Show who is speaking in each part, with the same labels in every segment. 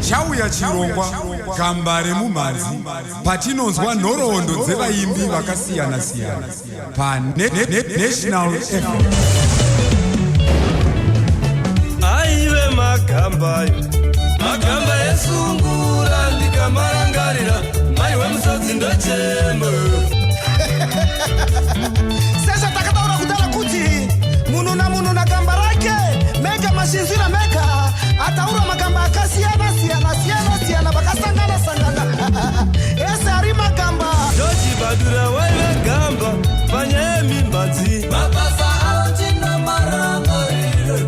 Speaker 1: Chauya chirongwa gamba remumanzi patinonzwa nhoroondo dzevaimbi vakasiyana siyana paNational FM.
Speaker 2: Aive magamba esungura ndikamarangarira mai wemusodzi ndochema.
Speaker 3: Sasa takataura kudala kuti munhu na gamba rake mega mashinzira mega ataura magamba akasiyana siyana vakasangana ese ari magamba
Speaker 2: ndochibadura waive gamba panyaya mimbanzi mabasa auchina marangariro.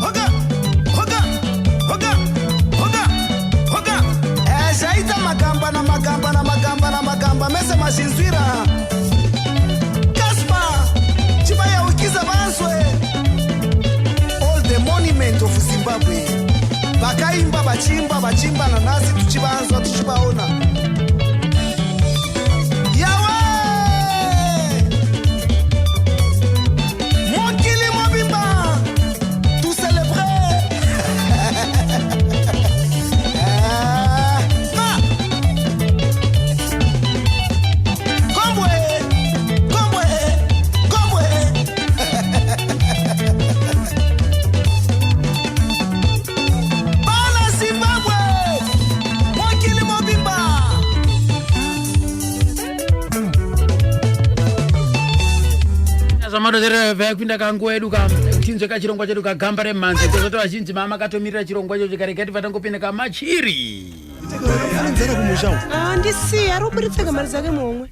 Speaker 3: hoga zvaita magamba mese mashinzira kaspa chivayaukiza vanzwe all the monument of Zimbabwe vakaimba vachimba nanasi tuchivanzwa tuchivaona yawe mokili mobimba tu celebre
Speaker 4: Madodera vakwinda kanguwa edu tinzwe kachirongwa chedu kagamba remanzi kuzoti vazhinji mama katomirira chirongwa icho chikareketi vatangopinda kamachiri
Speaker 3: anenzera kumushawo
Speaker 5: ndisi ari kuburitsa kamari dzake momwe.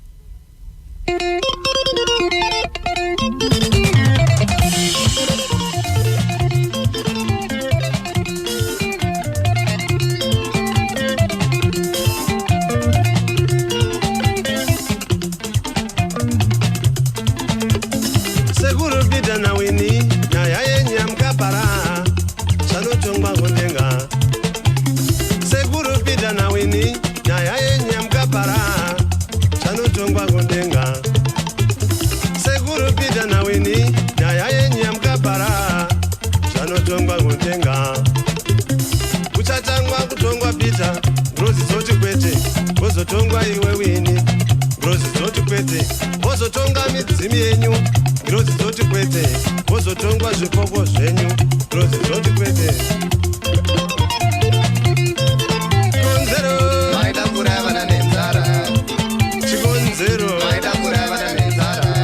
Speaker 2: Tongwa iwe wini grozi zoti kwete wozotonga midzimi yenyu grozi zoti kwete wozotongwa zvipoko zvenyu grozi zoti kwete konzero maida kurava nenzara chikonzero maida kurava nenzara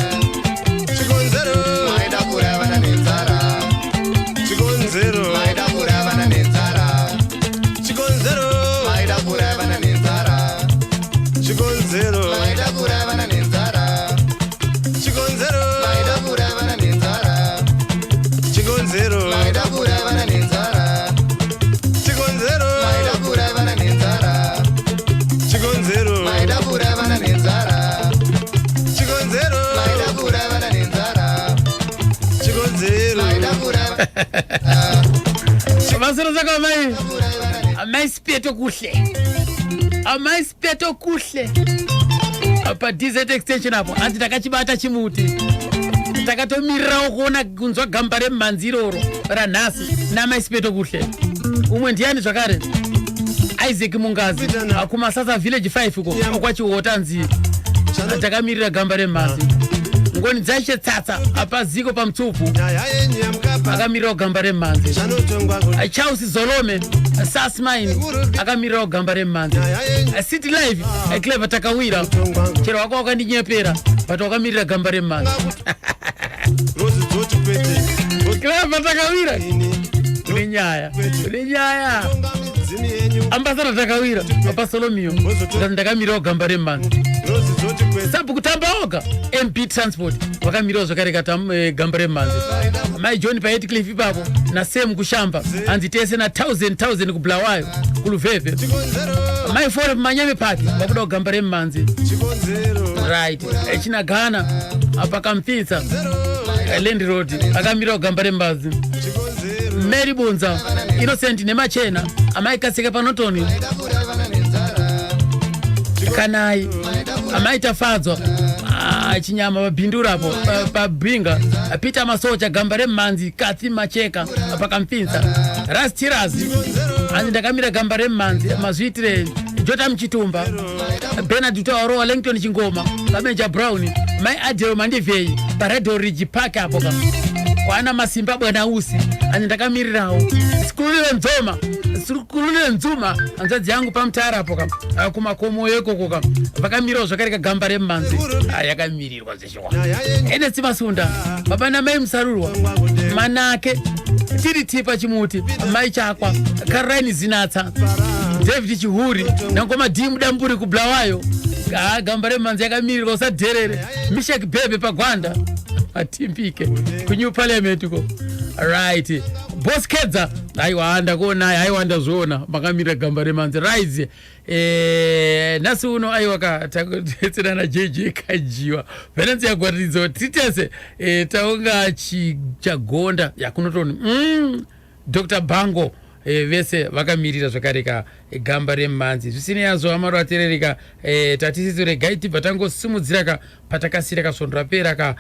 Speaker 2: chikonzero maida kurava nenzara chikonzero maida kurava nenzara chikonzero maida kurava nenzara chikonzero maida kurava nenzara chikonzero maida kurava nenzara chikonzero maida kurava nenzara chikonzero maida kurava nenzara chikonzero maida kurava nenzara chikonzero maida kurava nenzara chikonzero maida kurava
Speaker 4: vasoro zako amai speto kuhle apa DZ extension apo anti takachibata chimuti takatomirirawo kuona kunzwa gamba remhanzi iroro ranhasi namai speto kuhle. Umwe ndiani zvakare Isaac Mungazi kumasasa village 5 ko kwachihotanzi takamirira gamba remhanzi ngoni dzashe tsatsa apa ziko pamtsupu akamirira gamba remhanzi. Charles Zolome Sasmine akamirira gamba remhanzi. City Live Clever Takawira chero wako wakandinyepera but wakamirira gamba remhanzi. Clever Takawira Linyaya Ambassador Takawira Papa Solomio ndakamirawo gamba remhanzi. Sabu kutamba oga MP Transport wakamirawo zvakareka gamba remhanzi. Mai John pa Cliff ipapo na Sam kushamba anzi tese na 1000 kublawayo kuluveve. Mai fore manyame park wakuda gamba remhanzi. Right echina Ghana apa kampinsa Land Road akamirawo gamba remhanzi. Mary Bonza Innocent nemachena amaikasika panotoni kanai amaita fadzwa chinyama pabhindurapo pabhinga Peter Masocha Gambare Manzi Kathy Macheka pakamfinza Rastirazi ani ndakamira Gambare Manzi mazviitire Jota Mchitumba Bernard Tauro Wellington Chingoma Kabenja Brown Mai Adeo Mandivei Paredo Ridge Park apo kwana masimba bwana usi ani ndakamirirawo sikulule nzuma anzadzi yangu pamtara apo kumakomo yeko vakamirawo zvakareka Gambare Manzi yakamirirwa zeshwa ene Simasunda baba na mai Musarurwa manake tiri tipa chimuti mai chakwa Caroline Zinatsa David Chihuri nangoma dimu damburi kublawayo Gambare Manzi yakamirirwa usadherere Mishek Bebe pagwanda atimbike ku New Parliament ko right boss Kedza aiwanda kona aiwanda zona makamira Gambare Manzi rise nasi uno aiwaka takutsira na JJ Kajiwa Valence yagwaridzo titese taunga chagonda yakunotoni Dr. Bango vese vakamirira zvakareka Gambare Manzi zvisine yazo amaro aterereka tatisizore gaiti batango simudziraka patakasira kasondra pera ka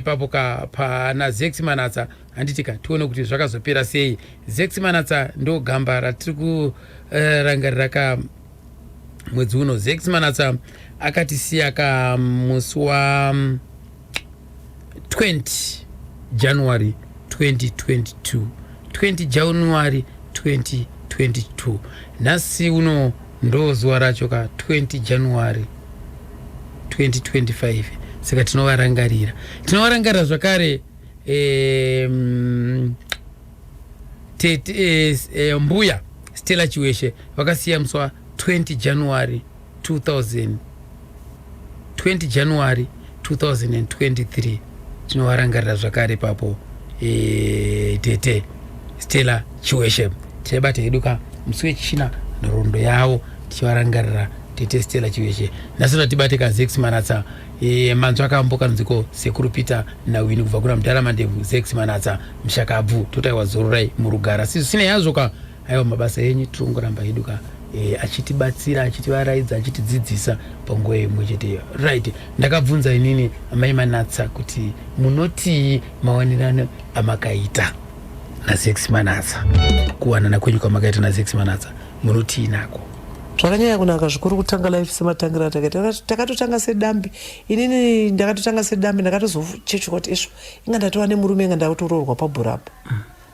Speaker 4: papoka pana Zex Manatsa handitika tuone kuti zvakazopera sei Zex Manatsa ndo gamba ratiri kurangarira ka mwedzi uno Zex Manatsa akatisiya ka musi wa 20 January 2022 20 January 2022 nasi uno ndo zuwa racho ka 20 January 2025 saka tinovarangarira zvakare mbuya Stella Chiweshe vakasiya musi wa 20 January 2023 tinovarangarira zvakare papo tete Stella Chiweshe tichibata eduka musi wechina nhoroondo yavo tichivarangarira tete Stella Chiweshe nasina tibate ka Zex Manatsa manzwa akamboka nziko sekuru Peter Nawini kubva kuna Mudhara Mandebvu Zex Manatsa Mshakabvu totaiwa zororai murugara sine yazoka aiwa mabasa enyu tirongoramba eduka achitibatsira achitivaraidza achitidzidzisa panguva imwe chete right ndakabvunza inini amai Manatsa kuti munoti mawanirano amakaita na Zex Manatsa kuwanana kwenyu kwamakaita na Zex Manatsa munoti inako
Speaker 6: zvakanyanya kunaka zvikuru kutanga life sematangira takatotanga sedambi inini ndakatotanga sedambi ndakatozochechuka kuti esvo inga ndatova nemurume inga ndakutororwa pabhurapo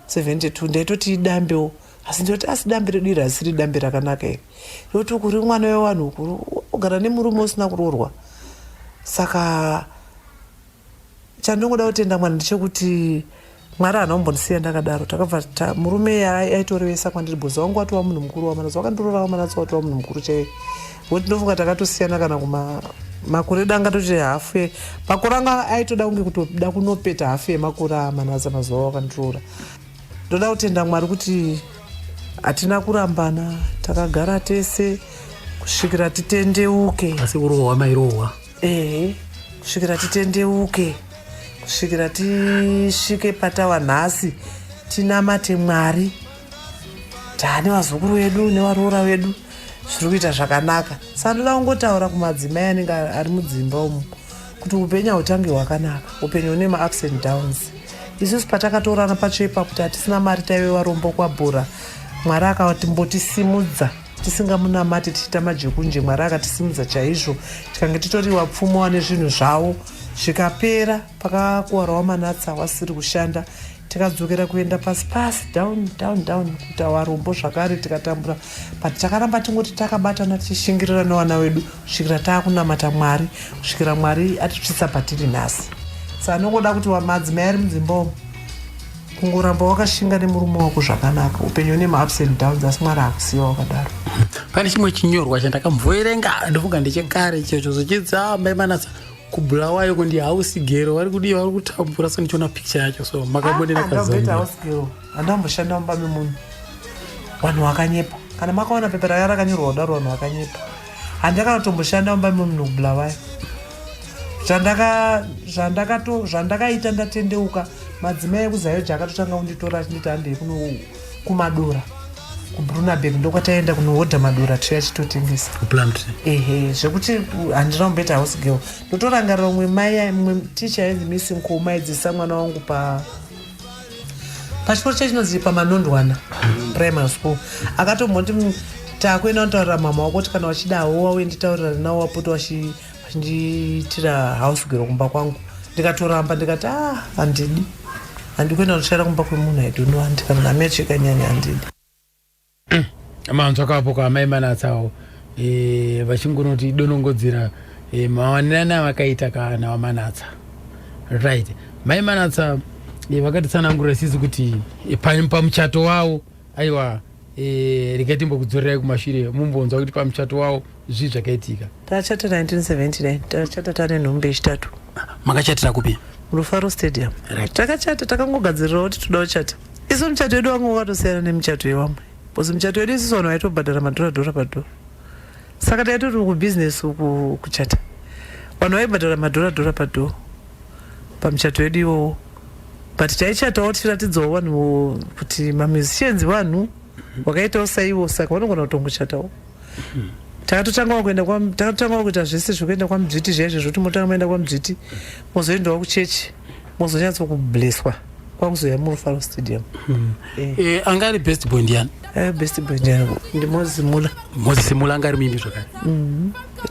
Speaker 6: 72 ndaitoti idambewo asi ndoti asi dambi redu iri asiri dambi rakanaka iri yoti kuri mwana wevanhu ukuru ugara nemurume usina kurorwa saka chandingoda kutenda Mwari ndechekuti Mwari anombondisiya ndakadaro takabva murume aitorevesa kwandiri bhozi wangu watova munhu mukuru waManatsa wakandororawo Manatsa watova munhu mukuru chaiye woti ndofunga takatosiyana kana makore edu angatoti hafu makore anga aitoda kunge kutoda kunopeta hafu yemakore aManatsa mazuva wakandiroora ndoda kutenda Mwari kuti hatina kurambana takagara tese kusvikira titendeuke
Speaker 4: asi urohwa mairohwa
Speaker 6: kusvikira titendeuke kusvikira tisvike patawa nhasi tinamate Mwari tane vazukuru vedu nevaroora vedu zviri kuita zvakanaka saka ndoda kungotaura kumadzimai anenge ari mudzimba umu kuti upenyu hutange hwakanaka upenyu hune ma-ups and downs isusu patakatorana pacho ipapo kuti hatisina mari taive varombo kwabhura Mwari akatimbotisimudza tisingamunamati tichita majekunje Mwari akatisimudza chaizvo tikange titoriwa pfumo nezvinhu zvavo zvikapera pakakuwarawo Manatsa wasiri kushanda tikadzokera kuenda pasi down kuita varombo zvakare tikatambura but takaramba tingoti takabatana tichishingirira nevana vedu kusvikira taakunamata Mwari kusvikira Mwari atitsvitsa patiri nhasi saka nongoda kuti madzimai ari mudzimba umu kungoramba wakashinga nemurume wako zvakanaka upenyu une ma-ups and downs asi Mwari akusiya wakadaro
Speaker 4: pane chimwe chinyorwa chandakamboverenga ndofunga ndechekare ichocho zochidza mai Manatsa kubulawayo kundi house girl vari kudi vari kutambura so ndichona picture yacho so makabonera
Speaker 6: kazambia house girl andamboshanda mumba memunhu vanhu vakanyepa kana makaona pepera yara rakanyorwa kudaro vanhu vakanyepa handakanotomboshanda mumba memunhu kubulawayo zvandakaita ndatendeuka madzimai ekuzayoja akatotanga kunditora achinditi handei kumadora kubrunabek ndokwataenda kunohodha madura tuya chitotengesa
Speaker 4: kuplant
Speaker 6: zvekuti handina kumbeta house girl ndotorangarira mumwe ticha ainzi missing kumaidzisa mwana wangu pachikoro chachinonzi pamanondwana primary school akatomboti takuenda kutaurira mama wako kuti kana wachidawo wawenditaurira nawo wapota wachindiitira house girl kumba kwangu ndikatoramba ndikati handidi handikuenda kushara kumba kwemunhu aidono handika munhu amecheka nyanya handidi
Speaker 4: manzwa kapo kwaamai Manatsawo vachingonoti donongodzera mawanirana avakaita kana wamanatsa right. Mai Manatsa vakatitsanangurira sisi kuti pamuchato wavo aiwa rikatimbokudzorerai kumashure mumbonzwa kuti pamuchato wavo zvii zvakaitika.
Speaker 6: Tachata 1979 tachata tane nhombe yechitatu.
Speaker 4: Makachatira kupi?
Speaker 6: Rufaro Stadium. Takachata takangogadzirirawo kuti toda kuchata. Isu muchato wedu wangu wakatosiyana nemuchato wevamwe. Bosi muchato wedu isusu vanhu vaitobhadhara madhora padhora. Saka taitoti kubusiness uku kuchata. Vanhu vaibhadhara madhora padhora. Pamuchato wedu iwowo. But taichatawo tichiratidzawo vanhu kuti mamusicians vanhu wakaitawo saiwo saka vanogona kutongochatawo. Takatotanga kuita zvese zvokuenda kwaMubviti zvaizvo zvoti motanga maenda kwaMubviti mozoendawo kuchechi mozonyatso kubleswa kwakuzoya muRufaro Stadium.
Speaker 4: Angari best boy ndiani?
Speaker 6: Best boy ndiani ndi Moses Mula
Speaker 4: angari mimi zvakare.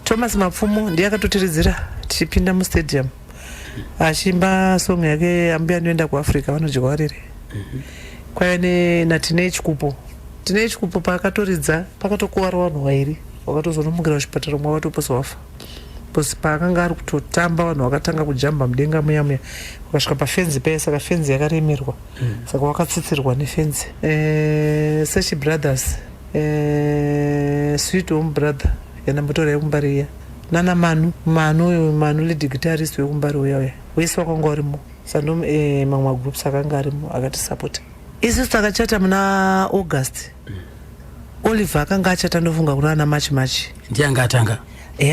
Speaker 6: Thomas Mapfumo ndiye akatotiridzira tichipinda mustadium achimba song yake ambi anoenda kuAfrica vanodyawarire. Kwaive naTinei Chikupo paakatoridza pakatokuwara vanhu vairi vakatozonomukira kuchipatara mwa vatoposa wafa. Posi paakanga ari kutotamba vanhu vakatanga kujamba mudenga muya vakasvika pafenzi paya saka fenzi yakaremerwa saka wakatsitsirwa nefenzi. Sechi Brothers Sweet Home Brother yanambotora yekumbari iya nana Manu lead guitarist wekumbari uya wese wakanga warimo sando mamwe magroups akanga arimo akatisapota. Isusu takachata muna August. Oliver akanga achata ndofunga kuna ana machi
Speaker 4: ndiye anga atanga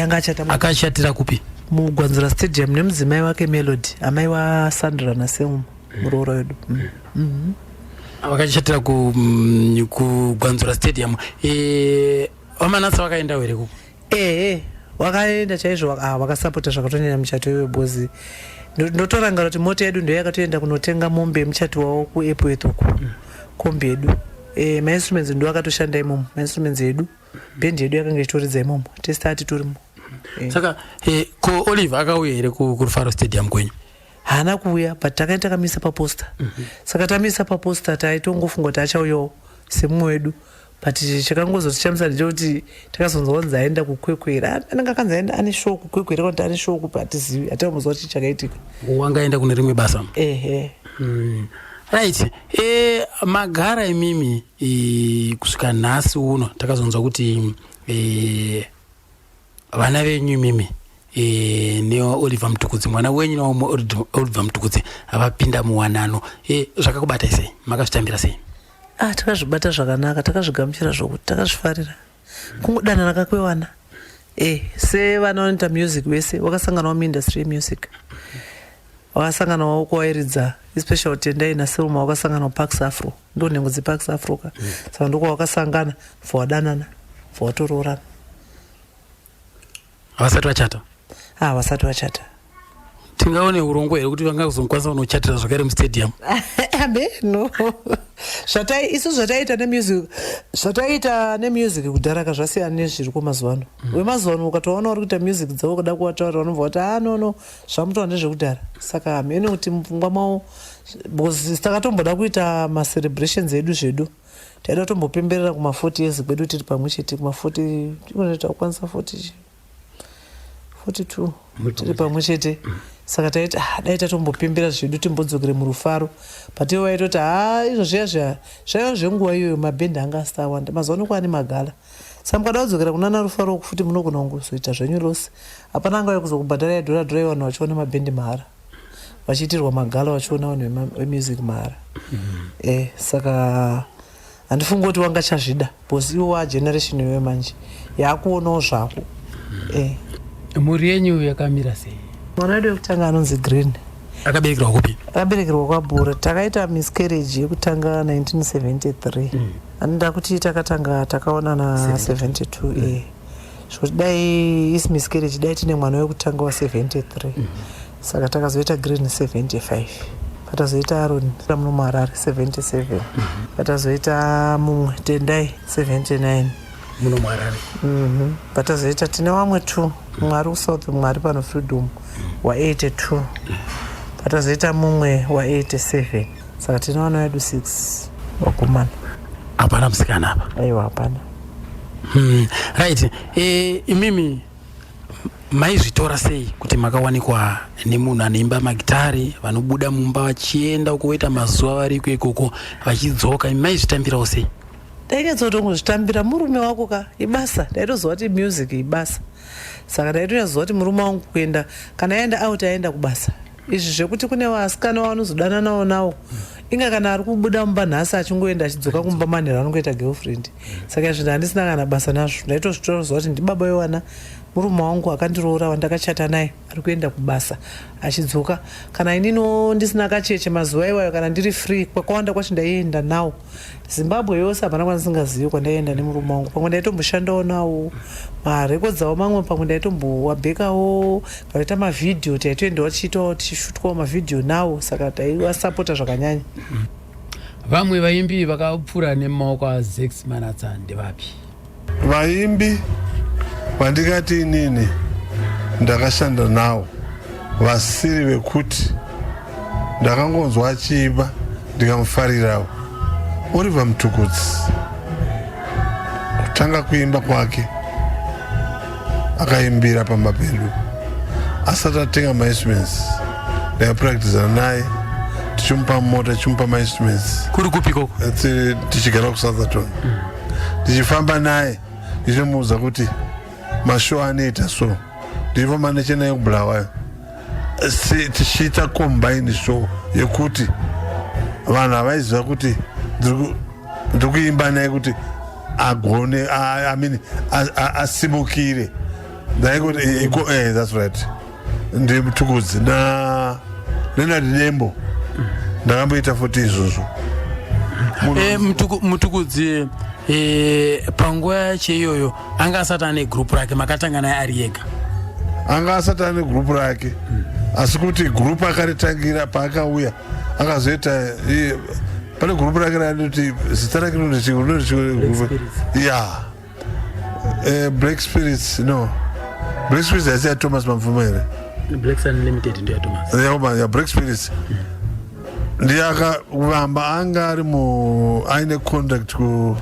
Speaker 6: anga achata
Speaker 4: akachatira kupi
Speaker 6: muGwanzira Stadium nemudzimai wake Melody amai wa Sandra naSelma muroora wedu.
Speaker 4: Vakachatira kuGwanzira Stadium. Wamanatsa vakaenda here kuko?
Speaker 6: Wakaenda chaizvo vakasapota zvakatonyanya muchato webozi. Ndotorangara kuti mota yedu ndiyo yakatoenda kunotenga mombe muchato wavo kuAirport uko kombi yedu. Mainstruments ndo akatoshanda imomo mainstruments edu band yedu yakanga ichitoridza imomo tesitati turimo.
Speaker 4: Saka ko Oliver akauya here kuRufaro Stadium kwenyu?
Speaker 6: Haana kuuya but takaenda takamisa paposta. Saka tamisa paposta taitongofunga kuti achauyawo semumwe wedu but chakangozoti chamisa ndechekuti takazonzwanzi aenda kukwekwera anenge akanzi aenda ane show kukwekwera kuti ane show kupi hatizivi hatamuziva kuti chakaitika.
Speaker 4: Wangaenda kune rimwe basa? Right. Magara imimi kusvika nhasi uno takazonzwa kuti vana venyu imimi neOliver Mutukudzi mwana wenyu naOliver Mutukudzi avapinda muwanano. Zvakakubata sei? Makazvitambira sei?
Speaker 6: Takazvibata zvakanaka, takazvigamuchira zvokuti takazvifarira kungodanana kakwewana. Sevana vanoita music vese vakasanganawo muindustry yemusic. Wakasanganawo kuwairidza especially tendai naSelma wakasanganawo Pax Afro ndo nhengo dzePax Africa saka ndoko wakasangana for wadanana for watoroorana.
Speaker 4: Havasati vachata?
Speaker 6: Havasati vachata.
Speaker 4: Tingaone urongwa here kuti vangazokwanisa kunochatira zvakare mustadium?
Speaker 6: No. Isu zvataita nemusic kudhara zvasiyana nezviri kwemazuva ano. Wemazuva ano ukatoona uri kuita music dzavo kuda kuvataura vanobva kuti no zvamutaura ndezvekudhara. Saka hamene kuti mupfungwa mavo takatomboda kuita macelebrations edu zvedu taida kutombopemberera kuma40 years kwedu tiri pamwe chete kuma40 tinoita kukwanisa 42 tiri pamwe chete. Saka taiti dai tatombopembera zvedu timbodzokere muRufaro but iwo vaitoti izvo zvaiva zvenguva iyoyo mabhendi anga asitawanda mazuva ano kwaane magala saka mukada kudzokera kunana Rufaro futi munogona kungozoita zvenyu rose hapana angauya kuzokubhadharai dhora vanhu vachiona mabhendi mahara vachiitirwa magala vachiona vanhu vemusic mahara. Saka handifungi kuti wangachazvida because iwo wageneration yemanje yakuonawo zvako.
Speaker 4: Mhuri yenyu yakamira sei?
Speaker 6: Mwana wedu wekutanga anonzi Green.
Speaker 4: Akaberekerwa kupi?
Speaker 6: akaberekerwa kwaBhura. Takaita miscarriage yekutanga 1973. Anoda kuti takaonana 72. Zvekuti dai isi miscarriage dai tine mwana wekutanga wa73. Saka takazoita Green 75. Patazoita Aron muno muHarare 77. Patazoita mumwe Tendai 79
Speaker 4: muno muHarare.
Speaker 6: Patazoita tine vamwe 2 mwari kuSouth mwari pano Freedom wa82. Patazoita mumwe wa87. Saka tine vana vedu 6 vakomana.
Speaker 4: Hapana musikana apa?
Speaker 6: Aiwa, hapana.
Speaker 4: Right. Imimi maizvitora sei kuti makawanikwa nemunhu anoimba magitari vanobuda mumba vachienda ukuita mazuva vari ikoko vachidzoka, maizvitambirawo sei?
Speaker 6: Ndaingadzotongozvitambira. Murume wako ka ibasa. Ndaitoziva kuti music ibasa. Saka ndaitoziva kuti murume wangu kuenda kana aenda out aenda kubasa. Izvi zvekuti kune vasikana vanozodana nawo inga kana ari kubuda mumba nhasi achingoenda achidzoka kumba manhero anongoita girlfriend. Saka zvinhu handisina kana basa nazvo. Ndaitozvitoziva kuti ndibaba wewana murume wangu akandiroora wandakachata naye ari kuenda kubasa achidzoka. Kana inino ndisina kacheche mazuva iwayo kana ndiri free kwakawanda kwacho ndaienda nawo. Zimbabwe yose hapana kwandisingazivi kwandaienda nemurume wangu. Pamwe ndaitomboshandawo nawo marekodzi awo mamwe, pamwe ndaitombowabhekawo vaita mavhidhiyo taitoendawo tichishutwawo mavhidhiyo nawo. Saka taiwasapota zvakanyanya.
Speaker 4: Vamwe vaimbi vakapfuura nemaoko aZex Manatsa ndevapi?
Speaker 7: Vaimbi vandikati inini ndakashanda nawo vasiri vekuti ndakangonzwa achiimba ndikamufarirawo Oliver Mtukudzi. Kutanga kuimba kwake akaimbira pamapedu asati atenga mainstruments. Ndaipractiza naye tichimupa mota tichimupa mainstruments.
Speaker 4: Kuri kupi koko?
Speaker 7: Tichigara kuSouthampton. Tichifamba naye ndichimuudza kuti mashow anoita so ndiripo manechena yekubulawayo tichiita combine show yekuti vanhu havaiziva kuti ndiri kuimba naye kuti agone asimukire. Ndaikuti that's right. Ndiri Mtukudzi naLeonard Dembo ndakamboita futi izvozvo.
Speaker 4: Mtukudzi panguva yacho iyoyo anga asati ane group rake, makatanga naye ari ega?
Speaker 7: Anga asati ane group rake, asi kuti group akaritangira paakauya akazoita pane group rake raanoti zita rake Black Spirits. No, Black Spirits yaisiya Thomas Mamfumo here.
Speaker 4: Blacks Unlimited ndiyo Thomas.
Speaker 7: Ya Black Spirits. Ndiye akavamba anga ari aine contact ku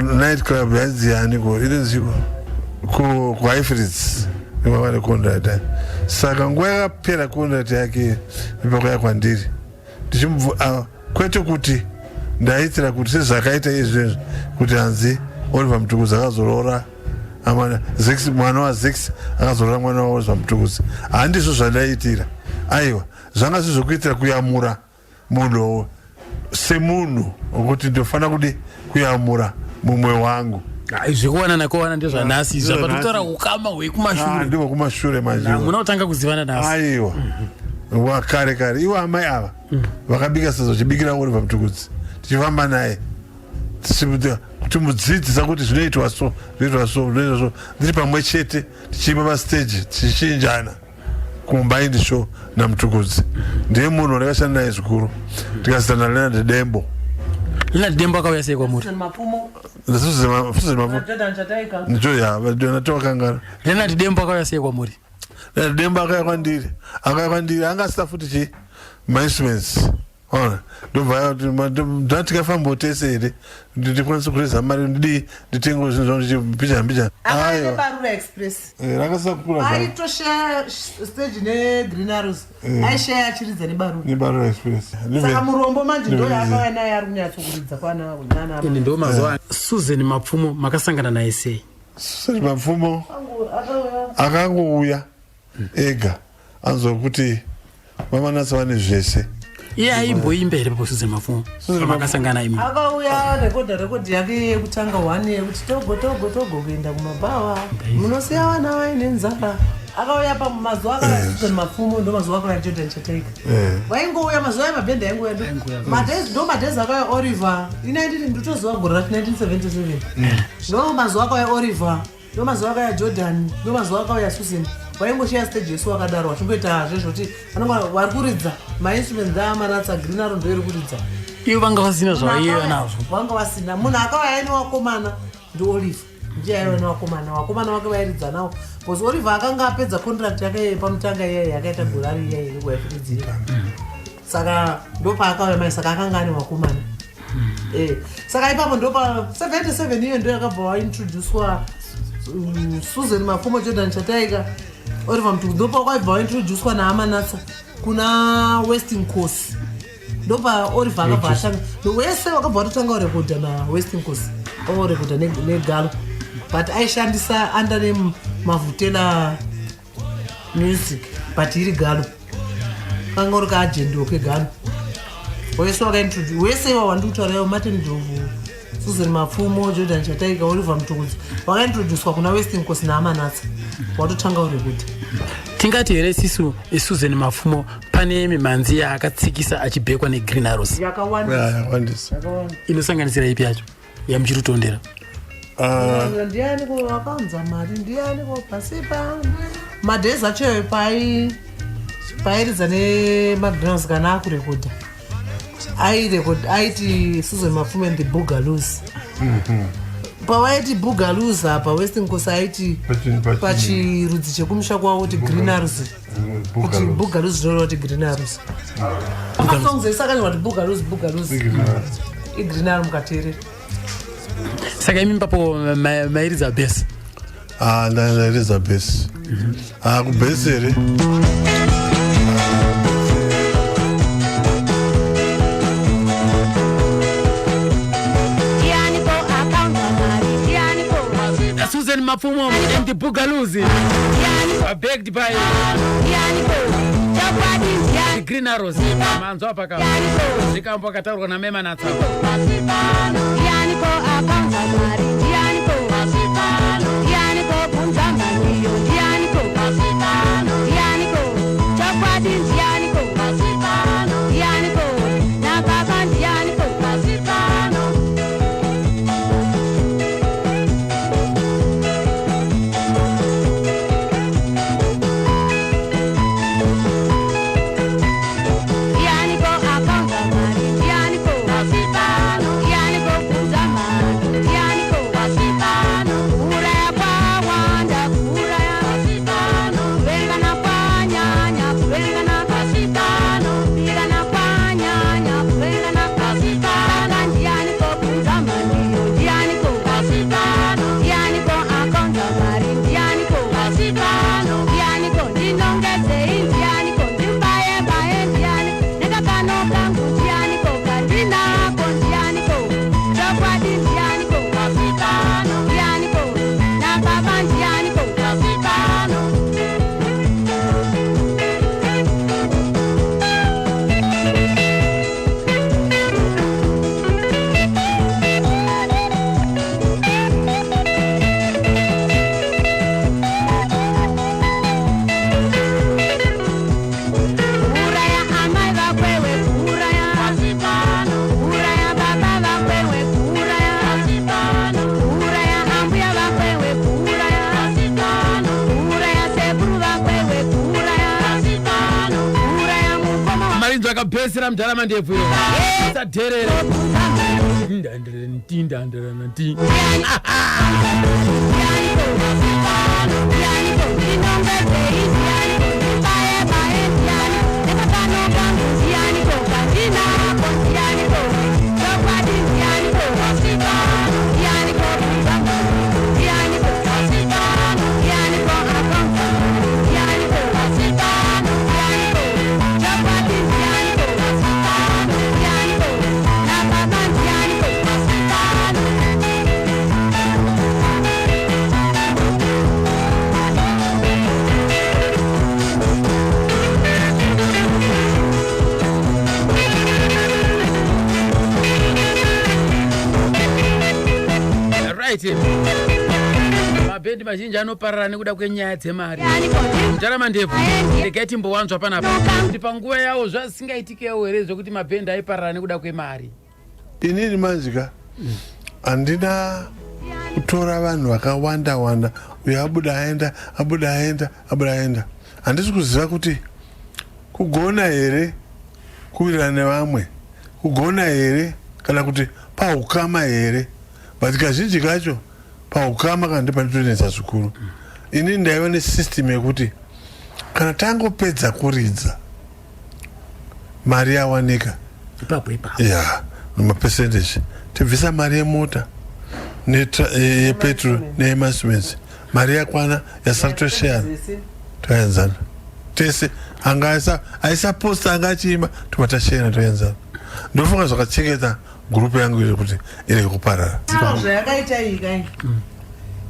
Speaker 7: night club yaziyani inenziko ku Highfields vane contact. Saka nguva yakapera contact yake ipakauya kwandiri kwete kuti ndaitira kuti sezvakaita izvezvo kuti hanzi Oliver Mtukudzi akazoroora mwana waZex akazoroora mwana waOliver Mtukudzi. Handizvo zvandaitira. Aiwa, zvanga zvizokuitira kuyamura munhu semunhu wokuti ndofanira kudi kuyamura mumwe wangu.
Speaker 4: Zvekuwanana kuwana ndezvanhasi zvapatotaura ukama hwekumashure.
Speaker 7: Ndihwo kumashure manje.
Speaker 4: Muna kutanga kuzivana nhasi.
Speaker 7: Aiwa. Wakare kare ivo amai ava vakabika sadza chibikira Oliver Mtukudzi tichifamba naye tichimudzidzisa kuti zvinoitwa so ndiri pamwe chete tichiimba pastage tichichinjana kumbaindi show naMtukudzi. Ndiye munhu ndakashanda naye zvikuru. Tikazita naLeonard Dembo.
Speaker 4: Leonard Dembo akauya sei kwamuri? Leonard Dembo akauya sei kwamuri?
Speaker 7: Leonard Dembo akauya kwandiri angasita futi mainstruments. Ndobva ndatikafamba tese here ndikwanisa kureza mari nditengo zvinhu zvangu
Speaker 6: Aiwa. Barura Express.
Speaker 7: Rakasisa kukura zvangu.
Speaker 6: Aitoshare stage neGreen Arrows. Aishaya achiridza
Speaker 7: neBarura Express.
Speaker 6: Saka murombo manje ndo yakauya naye ari kunyatsokuridza kwana nana.
Speaker 4: Ende ndo mazuva. Susan Mapfumo makasangana naye sei?
Speaker 7: Susan Mapfumo akangouya ega anzwa kuti vamanatsa vane zvese.
Speaker 4: Iye aimboimba here papo Susan Mapfumo makasangana imi?
Speaker 6: Akauya rekodhi yake yekutanga 1 yekuti togo kuenda kumabhawa munosiya vana vaine nzara. akauya pamazuva akasuzeni mapfumo ndo mazuva akauya Jordan Chataika waingouya mazuva emabhende yaingouya ndo madhezi akauya Oliver nditoziva gore rati 1977 ndo mazuva akauya Oliver ndo mazuva akauya Jordan ndo mazuva akauya Susan waingoshiya stage yesu wakadaro wachingoita zvezvoti vanonga vari kuridza mainstruments amanatsa Green Arrow ndo iri kuridza
Speaker 4: ivo vanga vasina zvavaiva nazvo
Speaker 6: vanga vasina munhu akauya aine wakomana ndo Oliver ndiye aiva newakomana wake vairidza nawo because Oliver akanga apedza contract yake pamutanga iyayi yakaita gorari iyayi inguva yekuridzira saka ndo paakauya mai saka akanga ane wakomana saka ipapo ndo pa 77 iyo ndo yakabva waintroducwa Susan Mapfumo Jordan Chataika Oliver Mtukudzi ndo pakwaibva waintroducwa naAmanatsa kuna Western Coast ndo pa Oliver akabva atanga wese wakabva watotanga urekodha naWestern Coast orekodha negalo but aishandisa under name Mavutela Music but iri galo kanga uri kaagendo kegalo wese wakaintroduce wese wawandikutaurayo Martin Ndlovu Susan Mapfumo Jordan Chataika Oliver Mtukudzi wakaintroducwa kuna Western Coast naAmanatsa watotanga urekodha
Speaker 4: tingati here isisu Susan Mapfumo pane mimhanzi yaakatsikisa achibhekwa neGreen Arrows
Speaker 7: yakawandisa
Speaker 4: inosanganisira ipi yacho yamuchirutondera
Speaker 6: ndianiko wakaunza mari ndianiko pasipa madhezi acho pairidza neMcDonald's kana akurekodha aiti Susan Mapfumo and the Boogaloos pavaiti Boogaloos apa Western Coast aiti pachirudzi chekumusha kwavo kuti Green Arrows kuti Boogaloos zvinoreva kuti Green Arrows akasongs aisakanyorwa kuti Boogaloos iGreen Arrow mukateerera
Speaker 4: saka imi papo mairidza base
Speaker 7: ndairidza base kubase here
Speaker 4: Susan Mapfumo and the Boogaloos begged by the Green Arrows manzo apaka zikambo akataurwa naAmanatsa akabhesera mudharama ndebvu sadherere ndandandandandandandi mabhendi mazhinji anoparara nekuda kwenyaya dzemari. Mutarama Ndebvu regai timbowanzwa panapa kuti panguva yawo zvasingaitikewo here zvokuti mabhendi aiparara nekuda kwemari.
Speaker 7: Inini manjika handina kutora vanhu vakawanda wanda uyo abuda aenda. Handisi kuziva kuti kugona here kuwirirana nevamwe, kugona here kana kuti paukama here. But kazhinji kacho paukama kana ndipanotonetsa zvikuru. Ini ndaiva nesystem yekuti kana tangopedza kuridza mari yawanika ya nemapercentage tibvisa mari yemota yepetrol neyemasimens, mari yakwana yasara tosheyana toenzana tese. Anga aisaposta anga achiima tomatasheyana toenzana. Ndofunga zvakachengeta gurupu yangu iri kuti irege kuparara.
Speaker 6: Zvayakaita iyi kai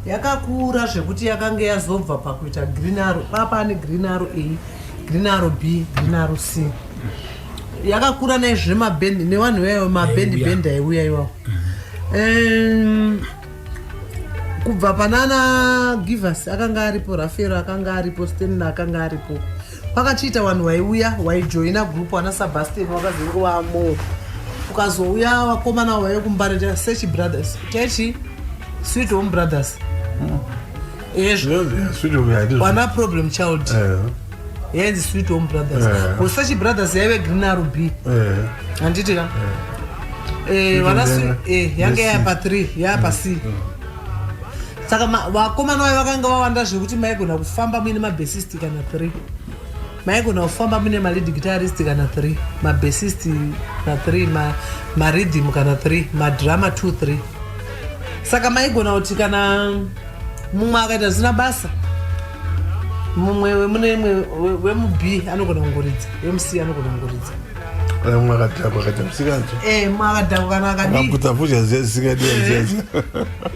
Speaker 6: yakakura zvekuti yakanga yazobva pakuita green arrow. Pane green arrow A, green arrow B, green arrow C. Yakakura naizve mabhendi nevanhu vayo mabhendi aiuya iwawo. Kubva panana Givers akanga aripo, Rafero akanga aripo, Stenina akanga aripo. Pakachiita vanhu vaiuya vaijoina group ana Sebastian wakazongowamo. Ukazouya wakomana wayo kumbarira Search Brothers. Techi Sweet Home Brothers. Wana problem child. Yenzi Sweet Home Brothers. Search Brothers yaive Green Arrow B. Handiti ka? Wana yange yapa 3, yapa C. Saka vakomana vayo vakanga vawanda zvekuti maigona kufamba muine mabassist kana 3. Maigona kufamba muine malead guitarist kana 3, mabassist kana 3, marhythm kana 3, madrama 2 3. Saka maigona kuti kana mumwe akaita zvisina basa, mumwe wemuB anogona kungoridza, wemuC anogona kungoridza.
Speaker 7: Mumwe akadhakwa akaita musikanzo.
Speaker 6: Mumwe akadhakwa kana akadii.
Speaker 7: Makuta futi zvisingadii.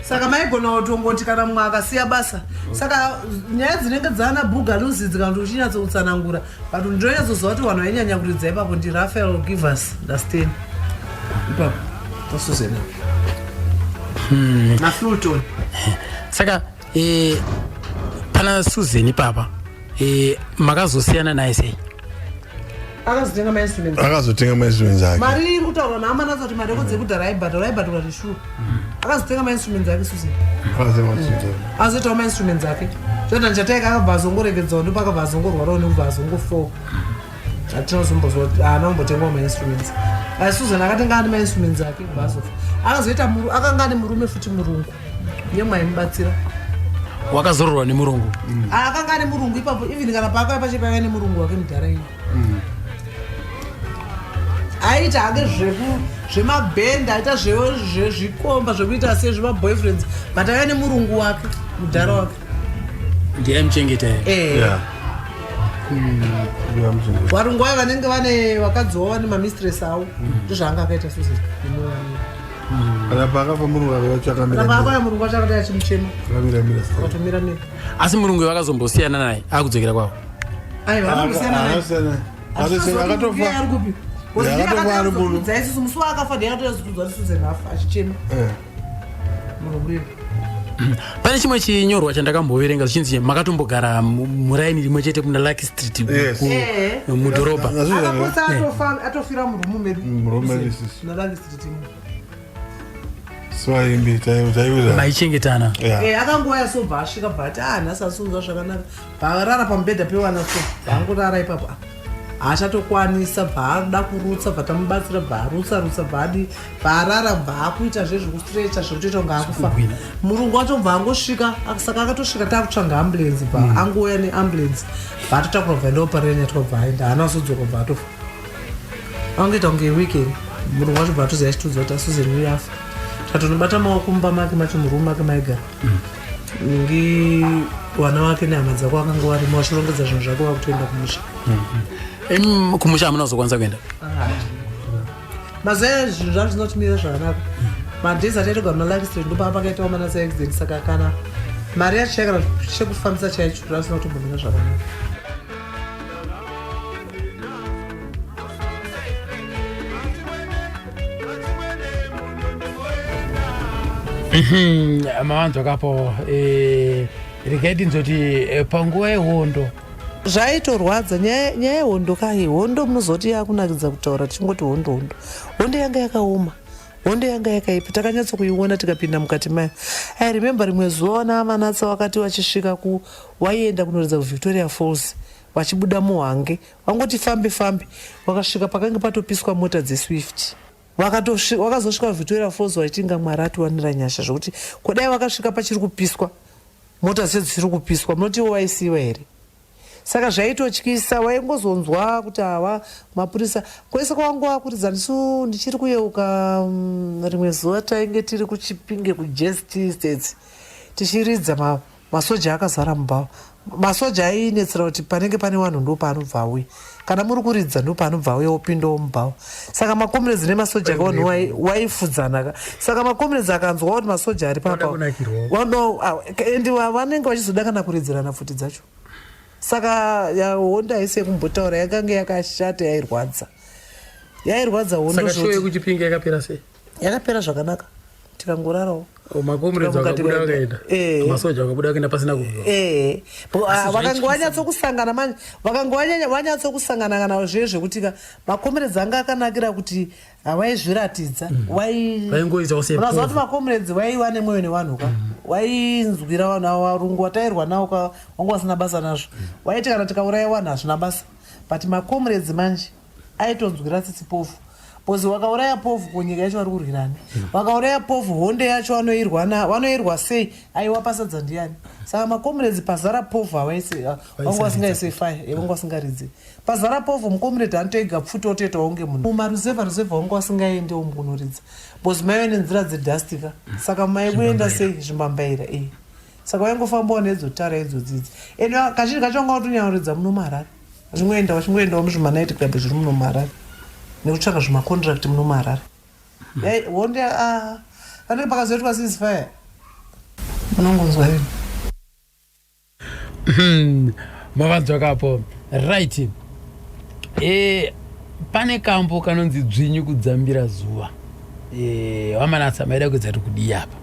Speaker 6: Saka maigona kutongoti kana mumwe akasiya basa. Saka nyaya dzinenge dzana Bugaluzi dzikanzi uchinyatsoutsanangura, but ndinonyatsoziva kuti vanhu vainyanya kuridza ipapo ndi Raphael Givers naSten. Ipapo pasuzena. Na Fulton.
Speaker 4: Saka pana Susan ipapa makazosiyana naye sei?
Speaker 6: Akazotenga
Speaker 7: mainstruments ake.
Speaker 6: Mari iri kutaura naama natsa kuti mari yekodze kudhara aibhadhara kuti shuwa. Akazotenga mainstruments ake Susan. Azoitawo mainstruments ake. Zvota ndichataika akabva azongoregedzawo ndipo akabva azongorwarawo nekubva azongo4. Atinozombozwa kuti anombotengawo mainstruments. Susan akatenga ane mainstruments ake kubva azofa. Akazoita akanga ane murume futi murungu. Yemwe aimubatsira.
Speaker 4: Wakazororwa nemurungu.
Speaker 6: Akanga ane murungu ipapo, even kana paakauya pachipaiva nemurungu wake mudharaini. Aita hake zvemabhendi, aita zvezvikomba zvekuita sezvemaboyfriends, but aiva nemurungu wake mudhara wake.
Speaker 4: Ndiye aimuchengeta here.
Speaker 6: Varungu vayo vanenge vane vakadziwa vane mamistress avo, ndozvaanga akaita Susan.
Speaker 7: Kana pakafa murungu akatsvakamira.
Speaker 6: Kana paakauya murungu wacho akati achimuchema. Akatomira neka.
Speaker 4: Asi murungu vakazombosiyana naye akudzokera kwavo.
Speaker 6: Aiwa vakambosiyana naye.
Speaker 7: Akatofa.
Speaker 6: Akatofa ari munhu. Dzaisusu musi waakafa ndiyakatozokudzwa kuti Susan afa achichema. Murungu.
Speaker 4: Pane chimwe chinyorwa chandakamboverenga zvichinzi makatombogara muraini rimwe chete kuna Lucky Street mudhorobha.
Speaker 6: Atofira murumu medu. Na Lucky Street.
Speaker 7: Swaimbi taiuza.
Speaker 4: Maichengetana.
Speaker 6: Akangoya sobva asvika bhati nhasi asunzwa zvakanaka. Bharara pamubhedha pewana so. Bhangorara ipapo. Haachatokwanisa bhaada kurutsa bhatamubatsira bharutsa bhadi bharara bhaakuita zvezvekustrecha zvekutoita kunge akufa. Murungu wacho bvaangosvika saka akatosvika taakutsvanga ambulance angoya neambulance bhaatotakura bva ndoparenya tobva aenda haana kuzodzoka bhaatofa. Angoita kunge weekend murungu wacho bhaatoziva achitudza kuti Susan uyu afa. Katonobata maoko mumba make macho murume make maigara. Ngi wana wake nehama dzako vakanga varimo vachirongedza zvinhu zvako vakutoenda kumusha.
Speaker 4: Kumusha hamuna kuzokwanisa kuenda?
Speaker 6: Mazuva zvinhu zvangu zvinotimira zvakanaka. Madhezi ataitogara muLucky Street ndipo pakaitawo manasa accident, saka kana mari yacho yaigara chekufambisa chaicho zvasina kutombomira zvakanaka.
Speaker 4: mavanzwa kapo rikaiti nzoti panguva yehondo
Speaker 6: zvaitorwadza nyaya yehondo kai hondo munozoti yakunakidza kutaura tichingoti hondo yanga yakaoma, hondo yanga yakaipa, takanyatso kuiona tikapinda mukati mayo. I remember rimwe zuva navanatsa wakati vachisvika waienda kunoridza kuVictoria Falls vachibuda muhange vangoti fambe vakasvika pakanga patopiswa mota dzeSwift vakazosvika Victoria Falls vaitinga Mwari atiwanira nyasha zvokuti kudai vakasvika pachiri kupiswa mota dzese dzichiri kupiswa munotiwo vaisiyiwa here. Saka zvaitotyisa, waingozonzwa kuti hawa mapurisa kwese kwangu akuridza ndichiri kuyeuka rimwe zuva tainge tiri kuChipinge kuJesti Estates tichiridza masoja akazara mumbava. Masoja ainetsera kuti panenge pane vanhu ndo paanobva auya, kana muri kuridza ndo paanobva auya opindawo mumbava. Saka makomiredzi nemasoja kavanhu waifudzana. Saka makomiredzi akanzwa kuti masoja ari papa endi vanenge vachizoda kana kuridzirana futi dzacho. Saka honda haisi yekumbotaura yakanga yakashata, yairwadza hondo.
Speaker 4: Saka show yekuChipinge yakapera sei?
Speaker 6: Yakapera zvakanaka tikangorarawo.
Speaker 4: Makomiredzi akabuda akaenda, masoja akabuda akaenda pasina kubva.
Speaker 6: Vakanga vanyatsokusangana manje, vakanga vanyatsokusangana kana zvezvekuti makomiredzi anga akanakira kuti vaizviratidza,
Speaker 4: vaingoita sepo.
Speaker 6: Unaziva kuti makomiredzi vaiva nemwoyo nevanhu ka, wainzwira vanhu ava varungu vatairwa navo ka vanga vasina basa nazvo, waiti kana tikauraya vanhu hazvina basa. But makomiredzi manje aitonzwira tsitsi pofu. Pozi wakauraya pofu kunyika yacho vari kurwirana, vakauraya pofu honde yacho vanoirwa sei, aiwa pasadza ndiani. Saka makomiredzi pazara pofu vanga vasingaisei fire, vanga vasingaridzi pazara pofu. Mukomiredzi anotoiga pfuti otoitawo kunge munhu mumaruzevha vanga vasingaendewo mukunoridza bozi maive nenzira dzedhastika. Saka maikuenda sei zvimbambaira saka vaingofambawo nedzotara idzodzidzi. Ende kazhinji kacho vanga vatonyanyoridza muno muHarare, vachingoendawo muzvimanaiti club zviri muno muHarare nekutsvaga zvimakondirakt muno muHarare. Honde panenge pakazoitwa ceasefire munongonzwa ino.
Speaker 4: Mavanzwa kapo right. Pane kambo kanonzi Dzvinyu kudzambira zuva. Wamanatsa maida kuedza kuti kudii apa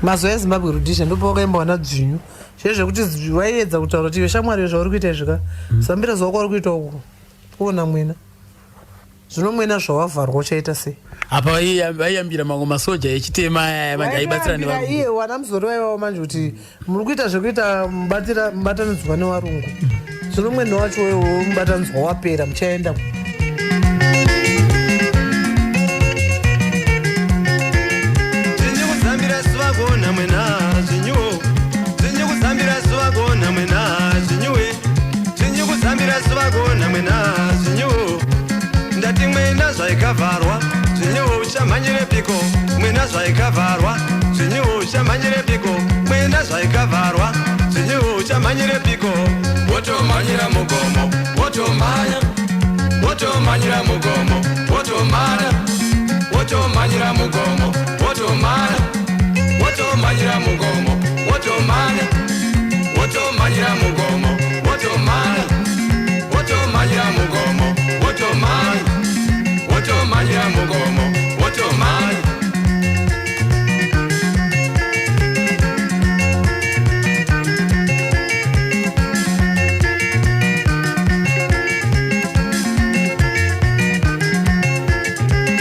Speaker 6: mazuva eZimbabwe rudisha ndipo wakaimba wana Dzvinyu zvezvekuti waiedza kutaura kuti veshamwari zvauri kuita zvika zambira zuva kwauri kuita uku kuona mwena zvino mwena zvawavharwa uchaita sei
Speaker 4: apa vaiyambira mamwe masoja echitema manje aibatsira nevarungu.
Speaker 6: Iye wana muzoro waivawo manje kuti muri kuita zvekuita mubatanidzwa nevarungu, zvino mwena wacho mubatanidzwa wapera muchaenda
Speaker 2: ndati mwena zvaikavarwa zvinyewo uchamhanyire piko mwena zvaikavarwa zvinyewo uchamhanyire piko mwena zvaikavarwa zvinyewo uchamhanyire piko wotomhanyira mugomo wotomhanya wotomhanyira mugomo wotomhanya wotomhanyira mugomo wotomhanya wotomhanyira mugomo wotomhanya wotomhanyira mugomo wotomhanya wotomhanyira mugomo wotomhanya wotomhanyira mugomo wotomhanya.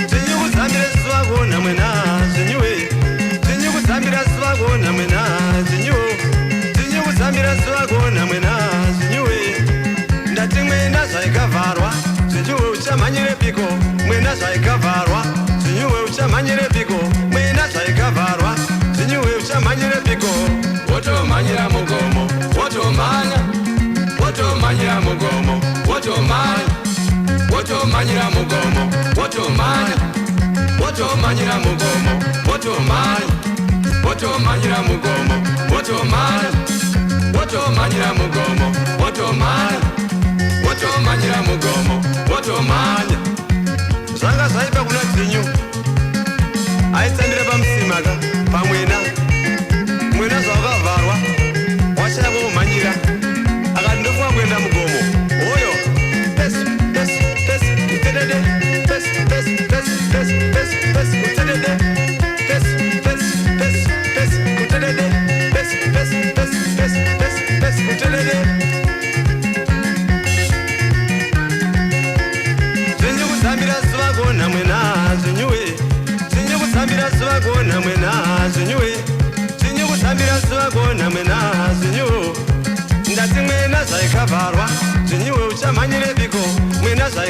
Speaker 2: Zvinyukuzambira zuva kuona mwena zvinyuwe, zvinyukuzambira zuva kuona mwena zvinyuwe, zvinyukuzambira zuva kuona mwena zvinyuwe. Ndati mwena zvaikavarwa zvinyuwe uchamhanyire piko mwena zvaikavarwa zvinyuwe uchamhanyire piko mwena zvaikavarwa zvinyuwe uchamhanyire piko wotomhanyira mugomo wotomhanya wotomhanyira mugomo wotomhanya wotomhanyira mugomo wotomhanya wotomhanyira mugomo wotomhanya wotomhanyira mugomo wotomhanya wotomhanyira mugomo wotomhanya wotomhanyira mugomo wotomhanya. Zvanga zvaipa kuna Dzinyu aitsandira pamusimaka pamwena mwena zvakavharwa washaya kumhanyira akati ndofunga kuenda mugomo hoyo pesi pesi pesi utedede pesi pesi pesi pesi pesi pesi utedede pesi pesi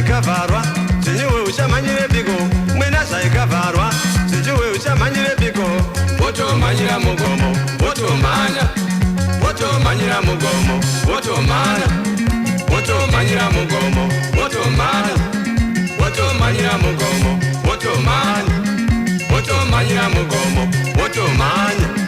Speaker 2: zvaikavharwa zvinyiwe uchamhanyire biko mwena zvaikavharwa zvinyiwe uchamhanyire biko wotomhanyira mugomo wotomhanya wotomhanyira mugomo wotomhanya wotomhanyira mugomo wotomhanya wotomhanyira mugomo wotomhanya wotomhanyira mugomo wotomhanya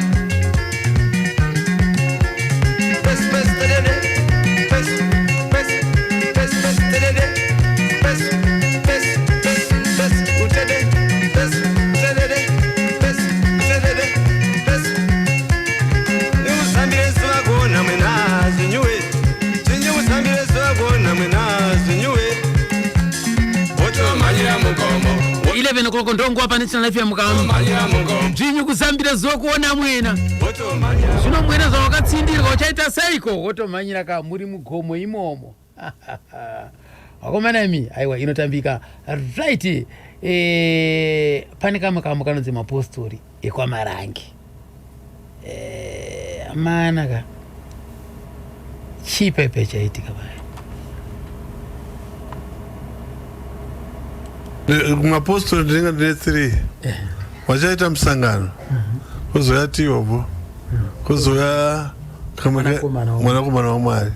Speaker 4: o'clock ndongo pa National FM ndinyu kuzambira zokuona mwena zvino mwena zvawakatsindirwa uchaita seiko wotomhanyira ka muri mugomo imomo wakomana imi aiwa inotambika right. Pane kamwe kanonzi mapostori ekwamarangi amana ka chipepe chaitika paya
Speaker 7: mapostori ndinenge ndine 3 wachaita musangano kuzoya tiyobo kuzoya mwanakomana waMwari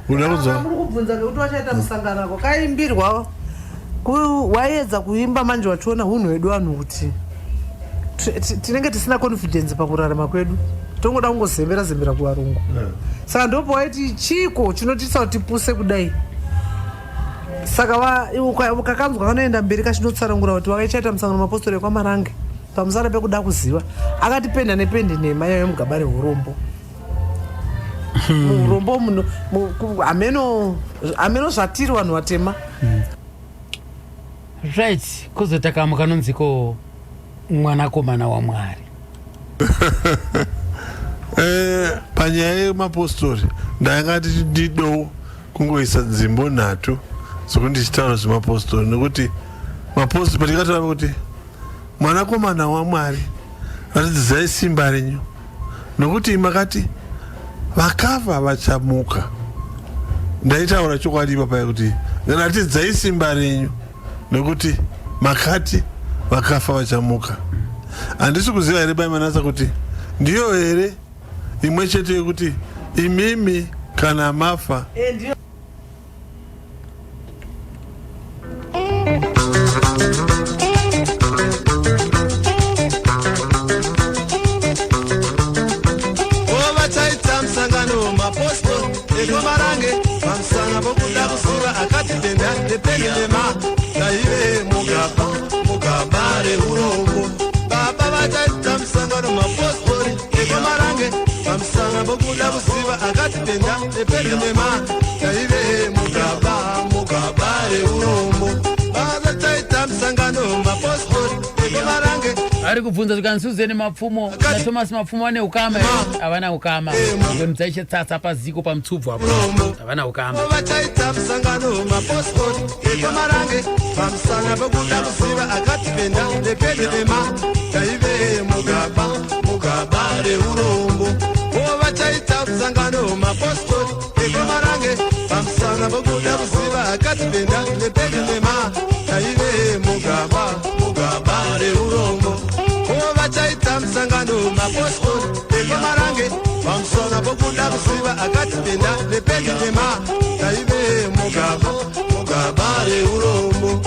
Speaker 6: muri kubvunza ngekuti wachaita musangano ako kaimbirwa waedza kuimba manje wachiona hunhu hwedu vanhu kuti tinenge tisina confidence pakurarama kwedu tongoda kungozembera kuvarungu saka ndopo waiti chiko chinotisa kuti tipuse kudai saka ukakanzwa kanoenda mberi kachinotsanangura kuti wakaichaita musangano mapostori ekwamarange pamusana pekuda kuziva akatipenda nependi nhema yayo mugaba reurombo urombo ameno zvatiri vanhu vatema
Speaker 4: right. Kuzota kamwe kanonziko mwanakomana waMwari
Speaker 7: panyaya yemapostori ndaingati ndido kungoisa nzimbo 3 zokuti ndichitaura zvemapostori nekuti mapostori patikataura kuti mwanakomana waMwari ratidzai simba renyu nokuti makati vakafa vachamuka. Ndaitaura chokwadi papa kuti ratidzai simba renyu nokuti makati vakafa vachamuka. Handisi kuziva here bai manasa kuti ndiyo here imwe chete yekuti imimi kana mafa
Speaker 2: Marange, Mamsana Bokuda Sura, Akati Benda, the Penema, Naive, Mugabare, Urongo, Baba Tam Sangano, Postori, Marange, Mamsana Bokuda Sura, Akati Benda, the Penema, Naive, Mugabare, Urongo, Baba Tam Sangano, Postori, Marange.
Speaker 4: Ari kubvunza zvikanzuzeni mapfumo na Thomas mapfumo ane ukama avana ukama ngoni dzaiche tsatsa paziko pamtsubvu apo avana ukama
Speaker 2: vachaita musangano mapostori ekomarange pamusana pokuda kuziva akati penda nepedema taive mugaba reurombo vachaita musangano mapostori ekomarange pamusana pokuda kuziva akati penda nepedema taive mugaba reurombo vachaita musangano mapostori ekomarange pamusana pokuda kuziva akati penda nepedema taive mugaba reurombo.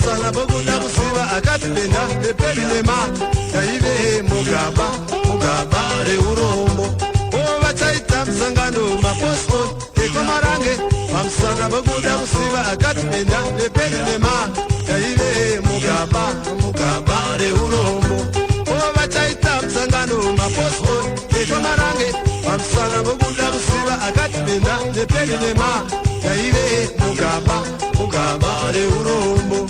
Speaker 2: Sana bokuda kusiba akati benda nepelema taive mugaba mugaba reurombo ovachaita musangano mapostori ekomarange pamusana vokuda kusiva akati benda nepeni nema yaive mugaba reurombo ovachaita musangano mapostori ekomarange pamusana vokuda kusiva akati benda nepeni nema yaive mugaba reurombo.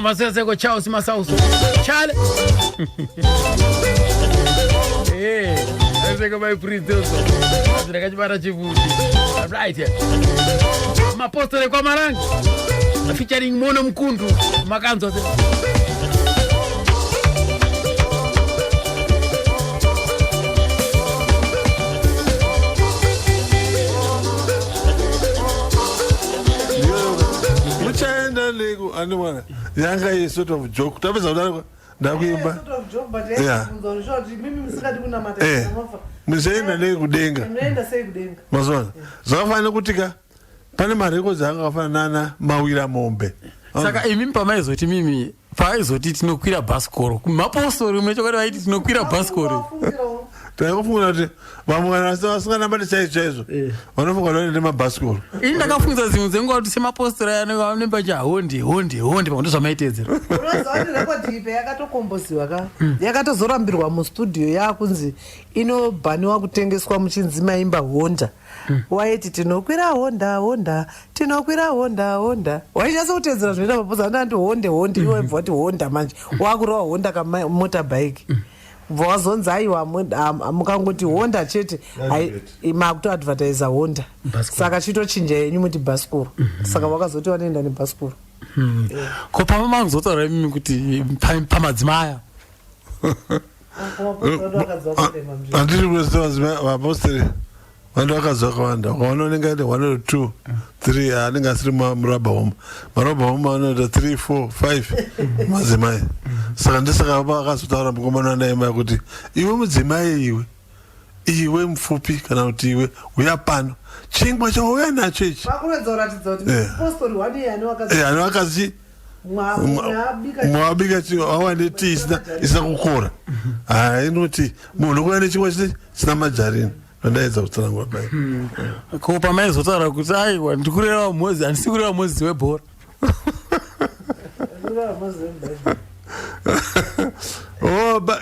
Speaker 4: Maseko chao si masauso. Chale. Maseko vai pridoso. Maseko para chivuti. Right here. Mapostole kwa marangi. Featuring Mono Mkundu. Makanzo.
Speaker 7: Lego anyway yanga is sort of joke tabeza udako ndakuimba
Speaker 6: sort of joke but
Speaker 7: yeah
Speaker 6: mimi msikati kuna matatizo
Speaker 7: mzenda lego kudenga
Speaker 6: mnaenda sei kudenga
Speaker 7: mazwana zvakafanira kutika pane mareko dzanga kafanana mawira mombe
Speaker 4: saka imimi pamaizoti mimi paizoti tinokwira baskoro mapostori mechokati vaiti tinokwira baskoro
Speaker 7: taikufunga kuti vamwe kana vasinganambati chaizvo vanofunga kuti vaende mabhasikoro
Speaker 4: ini ndakafungisa zimwe dzenguva kuti semapostori aya anemba chahondi pakuti zvamaitedzera
Speaker 6: unoziva kuti rekodhi ipe yakatokomboziwa ka yakatozorambirwa mustudio yakunzi inobhaniwa kutengeswa muchinzima imba honda waiti tinokwira honda tinokwira honda waichasa kutedzera zvinoita maposa andati honde iwe bva kuti honda manje wakurova honda kamotorbike vazonzi aiwa mukangoti honda chete makutoadvertisa honda saka chitochinja yenyu muti bhasikoro saka wakazoti wanoenda nebhasikoro
Speaker 4: ko pama manzotaura imimi kuti pamadzimaya
Speaker 7: handiri kuziva vaposteri vantu vakazwa kawanda ukaona unenge aita 1 or 2 3 anenge asiri murabha homa marabha homa anoita 3 4 5 madzimai saka ndisaka vakazotaura mukomana naima kuti iwe mudzimai iwe mfupi kana kuti iwe uya pano chingwa chauya nacho ichi
Speaker 6: vakuedza kuratidza kuti postori wani
Speaker 7: ani wakazi mwabika awande tii isina kukora inoti munhu kuya nechingwa chisina majarini vandaedza kutsanangura pai
Speaker 4: ko pamaizotaura kuti aiwa ndikureva mhozi handisi kureva mhozi webhora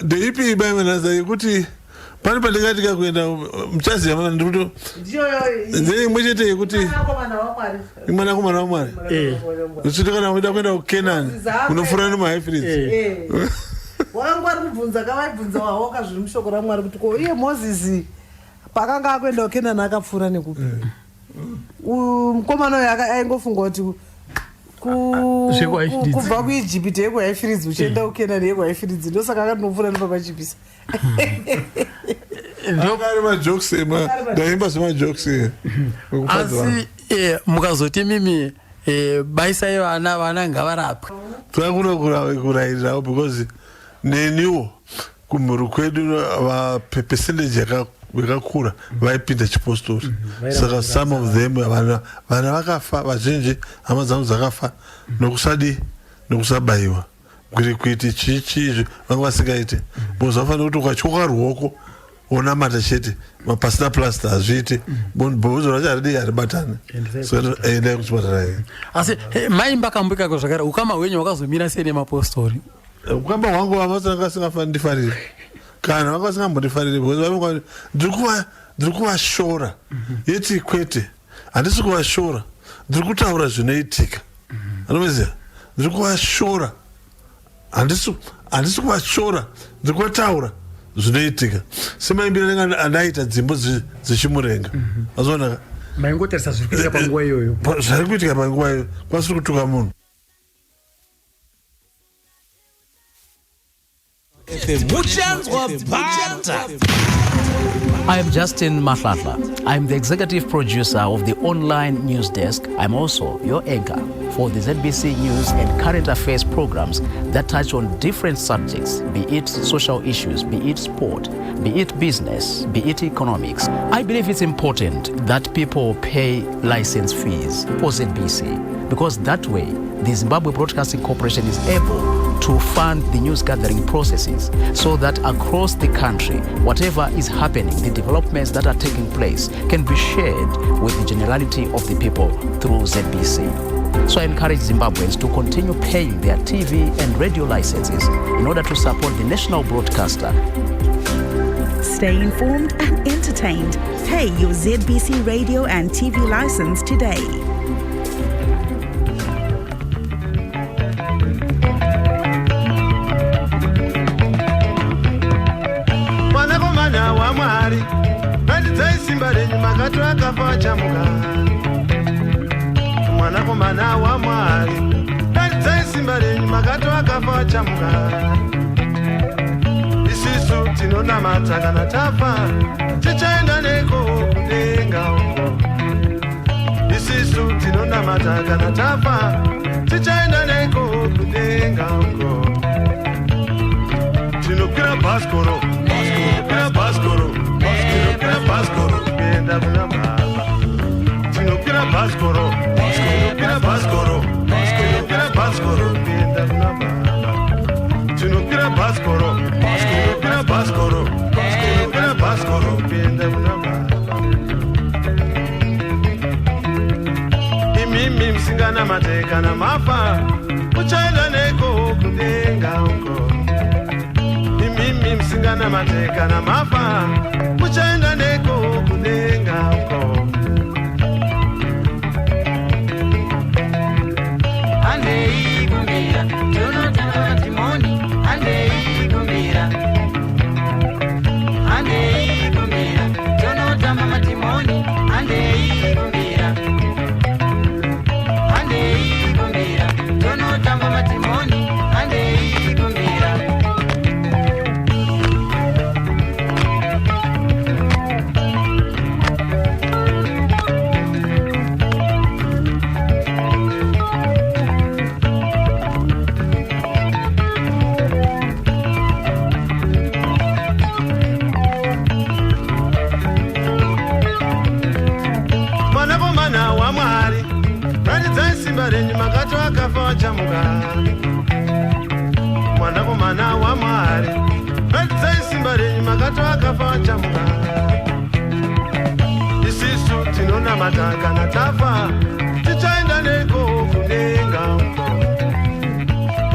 Speaker 7: ndeipi baimanasa yekuti pane pandikatika kuenda muchaziva mana ndikuti ndeimwe chete yekuti mwanakomana wamwari uchuti kana uida kuenda kukenani unofura nemahaifrids
Speaker 6: wakanga ari kubvunza kavaibvunza wawoka zviri mushoko ramwari kuti ko iye mozisi pakanga akuenda kukenani akapfuura nekupi mukomana uyo aingofunga kuti kubva kuijipiti yekuhaifrids uchienda kukenani yekuhaifrids ndosaka akatinofuura nepapachipisa
Speaker 7: akari majokes ndaimba semajokes
Speaker 4: asi mukazoti mimi baisai vana ngavarapwe
Speaker 7: twakuda kurayirirawo because neniwo kumhuri kwedu percentage yakakura vaipinda chipostori saka some of them vana vakafa vazhinji hama dzangu dzakafa nokusabayiwa kuiti chiizvi vanga vasingaite because vafanira kuti ukatyoka ruoko onamata chete pasina plasta hazviite bhouzo racho haribatani endai kuchipatara
Speaker 4: asi maimba kamboikako zvakare ukama hwenyu wakazomira sei nemapostori
Speaker 7: ukamba hwangu vamasangasingafanira ndifarire kana vanga vasingambondifarire because ndiri kuvashora yeti kwete handisi kuvashora ndiri kutaura zvinoitika anomeziva ndiri kuvashora handisi kuvashora ndiri kuvataura zvinoitika semaimbiro andaita dzimbo dzichimurenga azonaka
Speaker 4: maingotarisa zviri kuitika panguva iyoyo
Speaker 7: zviri kuitika panguva iyoyo kwasiri kutuka munhu
Speaker 8: I am Justin Mahlatla. I'm the executive producer of the online news desk. I'm also your anchor for the ZBC News and current affairs programs that touch on different subjects, be it social issues, be it sport, be it business, be it economics. I believe it's important that people pay license fees for ZBC because that way the Zimbabwe Broadcasting Corporation is able to fund the news gathering processes so that across the country, whatever is happening, the developments that are taking place can be shared with the generality of the people through ZBC. So I encourage Zimbabweans to continue paying their TV and radio licenses in order to support the national broadcaster.
Speaker 9: Stay informed and entertained. Pay your ZBC radio and TV license today.
Speaker 2: Simba lenye makato akafa chamuka mwanakomana wa mwari ndadzai simba lenye makato akafa chamuka isisu tinonamata kana tafa tichaenda neko kudenga uko isisu tinonamata kana tafa tichaenda neko kudenga uko tinokwira bhaskoro Baskoro, benda kuna baba. Tinopira baskoro, tinopira baskoro, tinopira baskoro, benda kuna baba. Tinopira baskoro, tinopira baskoro, tinopira baskoro, benda kuna baba. Imimi msingana mateka na mafa, uchaenda neko kudenga uko. Imimi msingana mateka na mafa. Kuchaenda neko kudenga uko Andei kumbira Jonathan Matimoni Andei kumbira Andei kumbira Jonathan Matimoni Andei kumbira Andei kumbira Jonathan Matimoni Andei kumbira simba renyu makato akafa wachamuka mwanakomana waMwari ratidzai simba renyu makato akafa wachamuka isisu tinonamata kana tafa tichaenda neko kudenga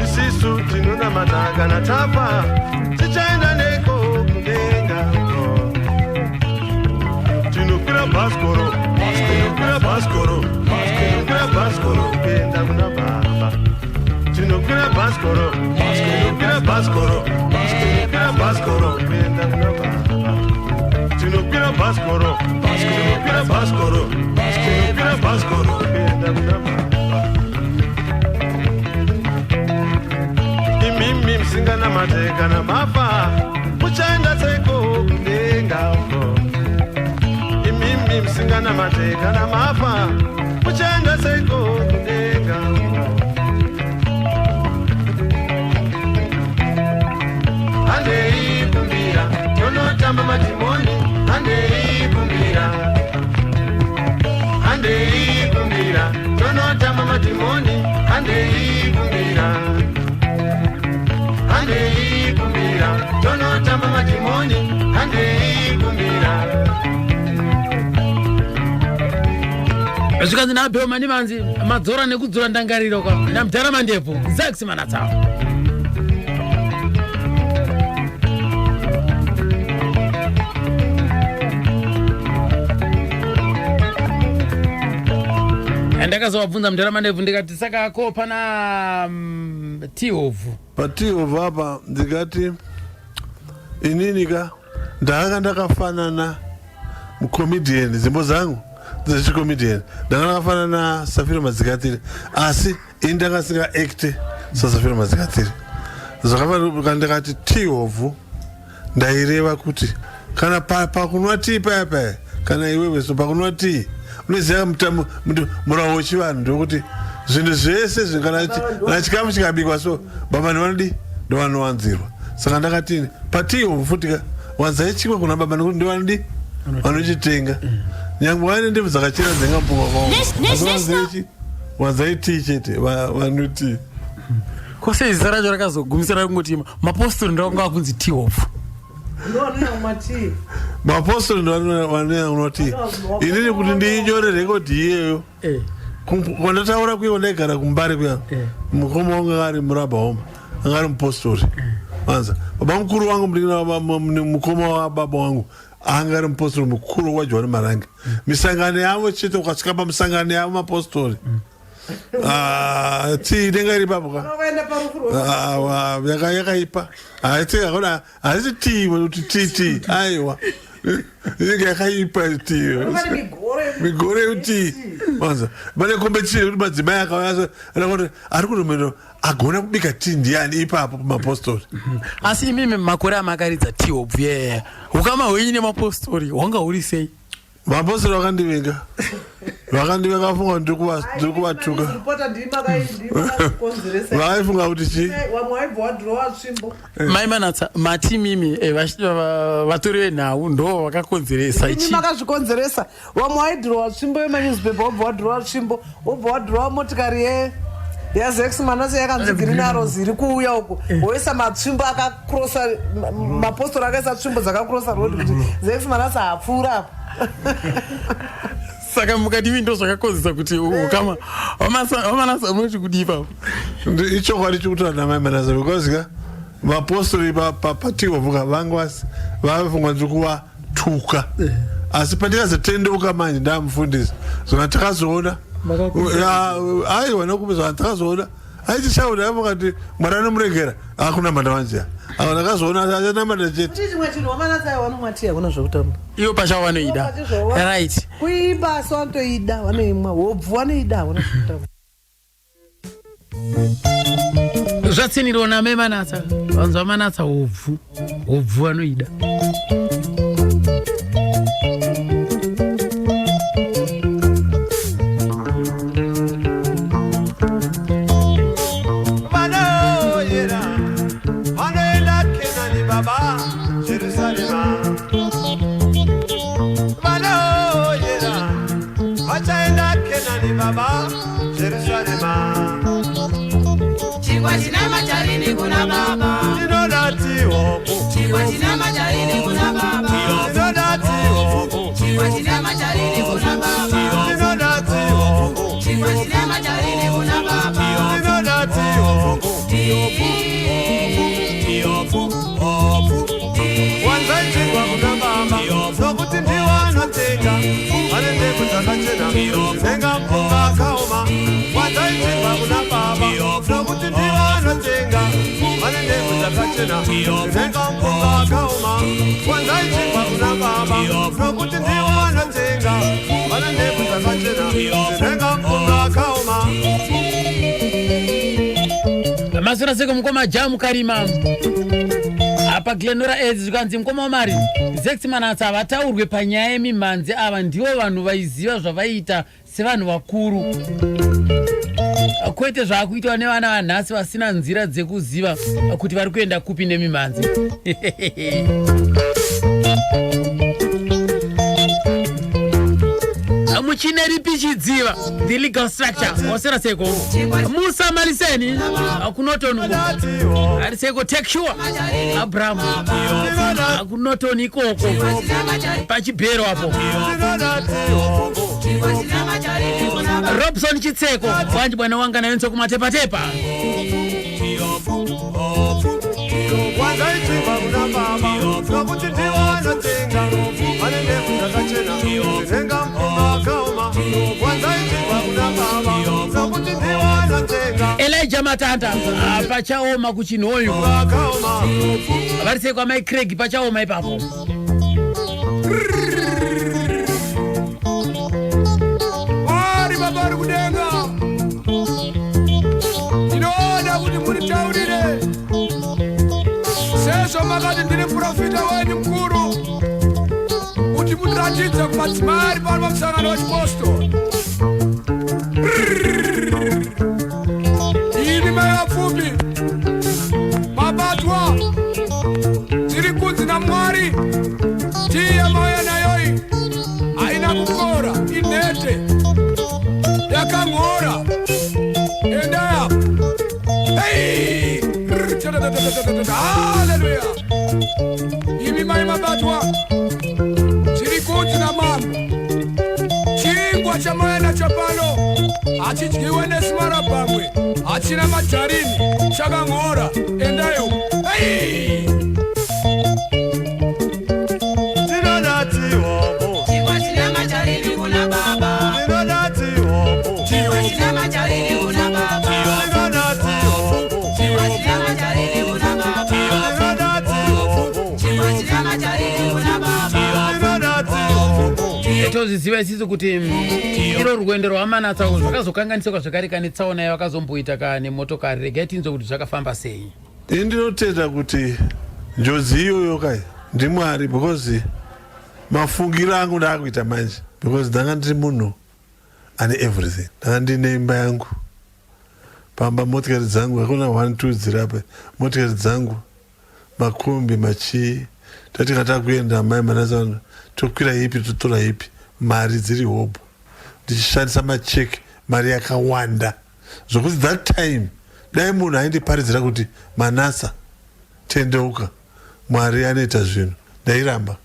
Speaker 2: isisu tinonamata kana tafa tichaenda neko kudenga tinokwira bhasikoro tinokwira bhasikoro tinokwira bhasikoro kuenda kuna baba tinokwira bhasikoro tinokwira bhasikoro tinokwira bhasikoro kuenda kuna baba tinokwira bhasikoro tinokwira bhasikoro tinokwira bhasikoro kuenda kuna baba imimi msinganamate kana mafa muchaenda seko kudenga uko imimi msinganamate kana mafa muchaenda seko kudenga uko handei kumbira tonotamba madhimoni handei kumbira handei kumbira tonotamba madhimoni handei kumbira handei kumbira tonotamba madhimoni handei kumbira
Speaker 4: zvikanzi naabheo mani manzi madzora nekudzora ndangariro kwa namudhara mandepo zax manatsawo ndakazovabvunza mudhara mandepo ndikati saka ko pana tihovhu
Speaker 7: patihovhu apa ndikati ininika ndanga ndakafanana mucomedian zimbo dzangu dzechicomedian ndanga ndakafanana na Safiro Madzikatiri asi indakasinga acte saSafiro Madzikatiri zvakafanira ndikati tihovhu ndaireva kuti kana pakunwa tii paya kana iwewe so pakunwa tii unoziva murawo wechivanhu ndokuti zvinhu zvese kana chikamu chikabikwa so baba ndivanodi ndovanowanzirwa saka ndakatini patihovhu futi wanzai chimwe kuna baba nekuti ndivanodi vanochitenga nyangwe vaine ndebvu dzakachena dzengampunga kwavo asi wanzaichi wanzai tii chete vanoti
Speaker 4: kwose izita racho rakazogumisira kungoti mapostori ndavanga kunzi tihovhu
Speaker 7: mapostori ndovanea unoti inini kuti ndiinyore rekodhi iyeyo kwandataura kuiwo ndaigara kumbari kuya mukoma wanga ari murabha homa anga ari mupostori anza baba mukuru wangu mukoma wababa wangu anga ari mupostori mukuru waJohani Marange misangano yavo chete ukasvika pamusangano yavo mapostori tii inenge iri papo yakaipa haisi tii kuti tii aiwa inenge yakaipa tii migore utii manza pane competition kuti madzimai akauya ari kunomeno agona kubika tii ndiani ipapo pamapostori
Speaker 4: asi imimi makore amakaridza tihovhu yeyaya ukama hwenyu nemapostori wanga uri sei
Speaker 7: mapostori vakandivenga vafunga ndiri kuvatuka vakaifunga kuti chii
Speaker 4: maimanatsa mati mimi vatori venhau ndo vakakonzeresa ichi
Speaker 6: makazvikonzeresa vamwe waidhirowa tsvimbo yemanewspaper wobva wadhirowa tsvimbo wobva wadhirowa motikari yazex manase yakanzi green arrows iri kuuya uko woisa matsvimbo akakrosa mapostori akaisa tsvimbo dzakakrosa road kuti zex manase hapfuura apo
Speaker 4: saka mukadivi ndo zvakakonzesa kuti ukama wamanasa munoti kudipa
Speaker 7: ichokwadi chikutaura namai manasa because mapostori patihovhuka vanga vavefungwa ndiri kuvatuka asi pandikazotendeuka manje ndamufundisi zvona takazoona aiwa nokupizva takazoona aitishauri avokati mwari anomuregera akunamata manje ava ndakazoona achanamata chete
Speaker 4: ivo pachavo vanoida right
Speaker 6: kuimba asi vanotoida vanoimwa hobvu vanoida
Speaker 4: zvatsiniriwo name manatsa vanzwa manatsa hobvu vanoida
Speaker 2: Jerusalema
Speaker 10: Chigwa china macharini kuna baba
Speaker 2: Inodati hopo
Speaker 10: Chigwa china macharini kuna baba
Speaker 2: Inodati hopo
Speaker 10: Chigwa china macharini kuna baba
Speaker 2: Inodati hopo
Speaker 10: Chigwa china macharini kuna baba
Speaker 2: Inodati hopo Wanza ichigwa kuna baba Sokuti ndiwa noteka Manende kutakachena Nenga mpunga kaoma Wanza ichigwa kuna baba Sokuti ndiwa noteka Manende kutakachena Nenga mpunga kaoma Wanza ichigwa kuna baba Sokuti ndiwa noteka Manende kutakachena Nenga mpunga kaoma
Speaker 4: Masura seko mkoma jamu karima apa Glenora Eds zvikanzi mukoma wamari Zex Manatsa vataurwe panyaya yemimanzi ava ndivo vanhu vaiziva zvavaita sevanhu vakuru kwete zvaakuitwa nevana vanhasi vasina nzira dzekuziva kuti vari kuenda kupi nemimanzi muchine ripi chidziva the legal structure wasera seko Musa Maliseni kunotonu ari seko take sure Abraham kunotoni ikoko pachibhero apo Robson Chitseko wanji bwana wanga nayenso kumatepa
Speaker 2: Wanzaichigwa kuna baba Nokuti ndiwa notenga Manende kutakachena Nenga mpunga kaoma Wanzaichigwa kuna baba Nokuti ndiwa notenga
Speaker 4: Elijah Matanda pachaoma kuchinhoyo
Speaker 2: kaoma
Speaker 4: varise kwa Mike Craig pachaoma ipapo
Speaker 1: Wari babari kudenga Inoda kuti muri taurire Seso makati ndiri profita wenyu mkuru kuti mutiratidza kumadzimari pano pamusangano wachiposto ini mai vapfumbi mabatwa tiri kunzi naMwari tiya mauya nayoyi haina kukora inhete yakang'ora endaya haleluya imi mai mabatwa tiri kunzi namambo chingwa chamayana chapano hachidyiwe nesimara pamwe hachina majarini chakang'ora endayo
Speaker 2: Tinodati hopo
Speaker 10: Chigwa china macharini kuna baba
Speaker 2: Tinodati hopo
Speaker 10: Chigwa china macharini kuna baba
Speaker 2: Tinodati hopo
Speaker 10: Chigwa china macharini kuna baba
Speaker 2: Tinodati hopo
Speaker 10: Chigwa china macharini kuna baba
Speaker 2: Tinodati hopo
Speaker 4: toziziva isisu kuti iro rwendo rwamanatsa zvakazokanganisirwa zvakare kane tsaona yavakazomboita kane motokari regai tinzwe kuti zvakafamba sei.
Speaker 7: Ndinotenda kuti njodzi iyoyo kai ndiMwari because mafungiro angu ndaakuita manje because ndanga ndiri munhu ane everything. Ndanga ndine imba yangu pamba motikari dzangu hakuna 1 2 dzirape motikari dzangu makombi machii tatikata kuenda mai Manatsa tokwira ipi totora ipi mari dziri hopo ndichishandisa macheki mari yakawanda zvokuti that time dai munhu aindiparidzira kuti Manatsa tendeuka Mwari anoita zvinhu ndairamba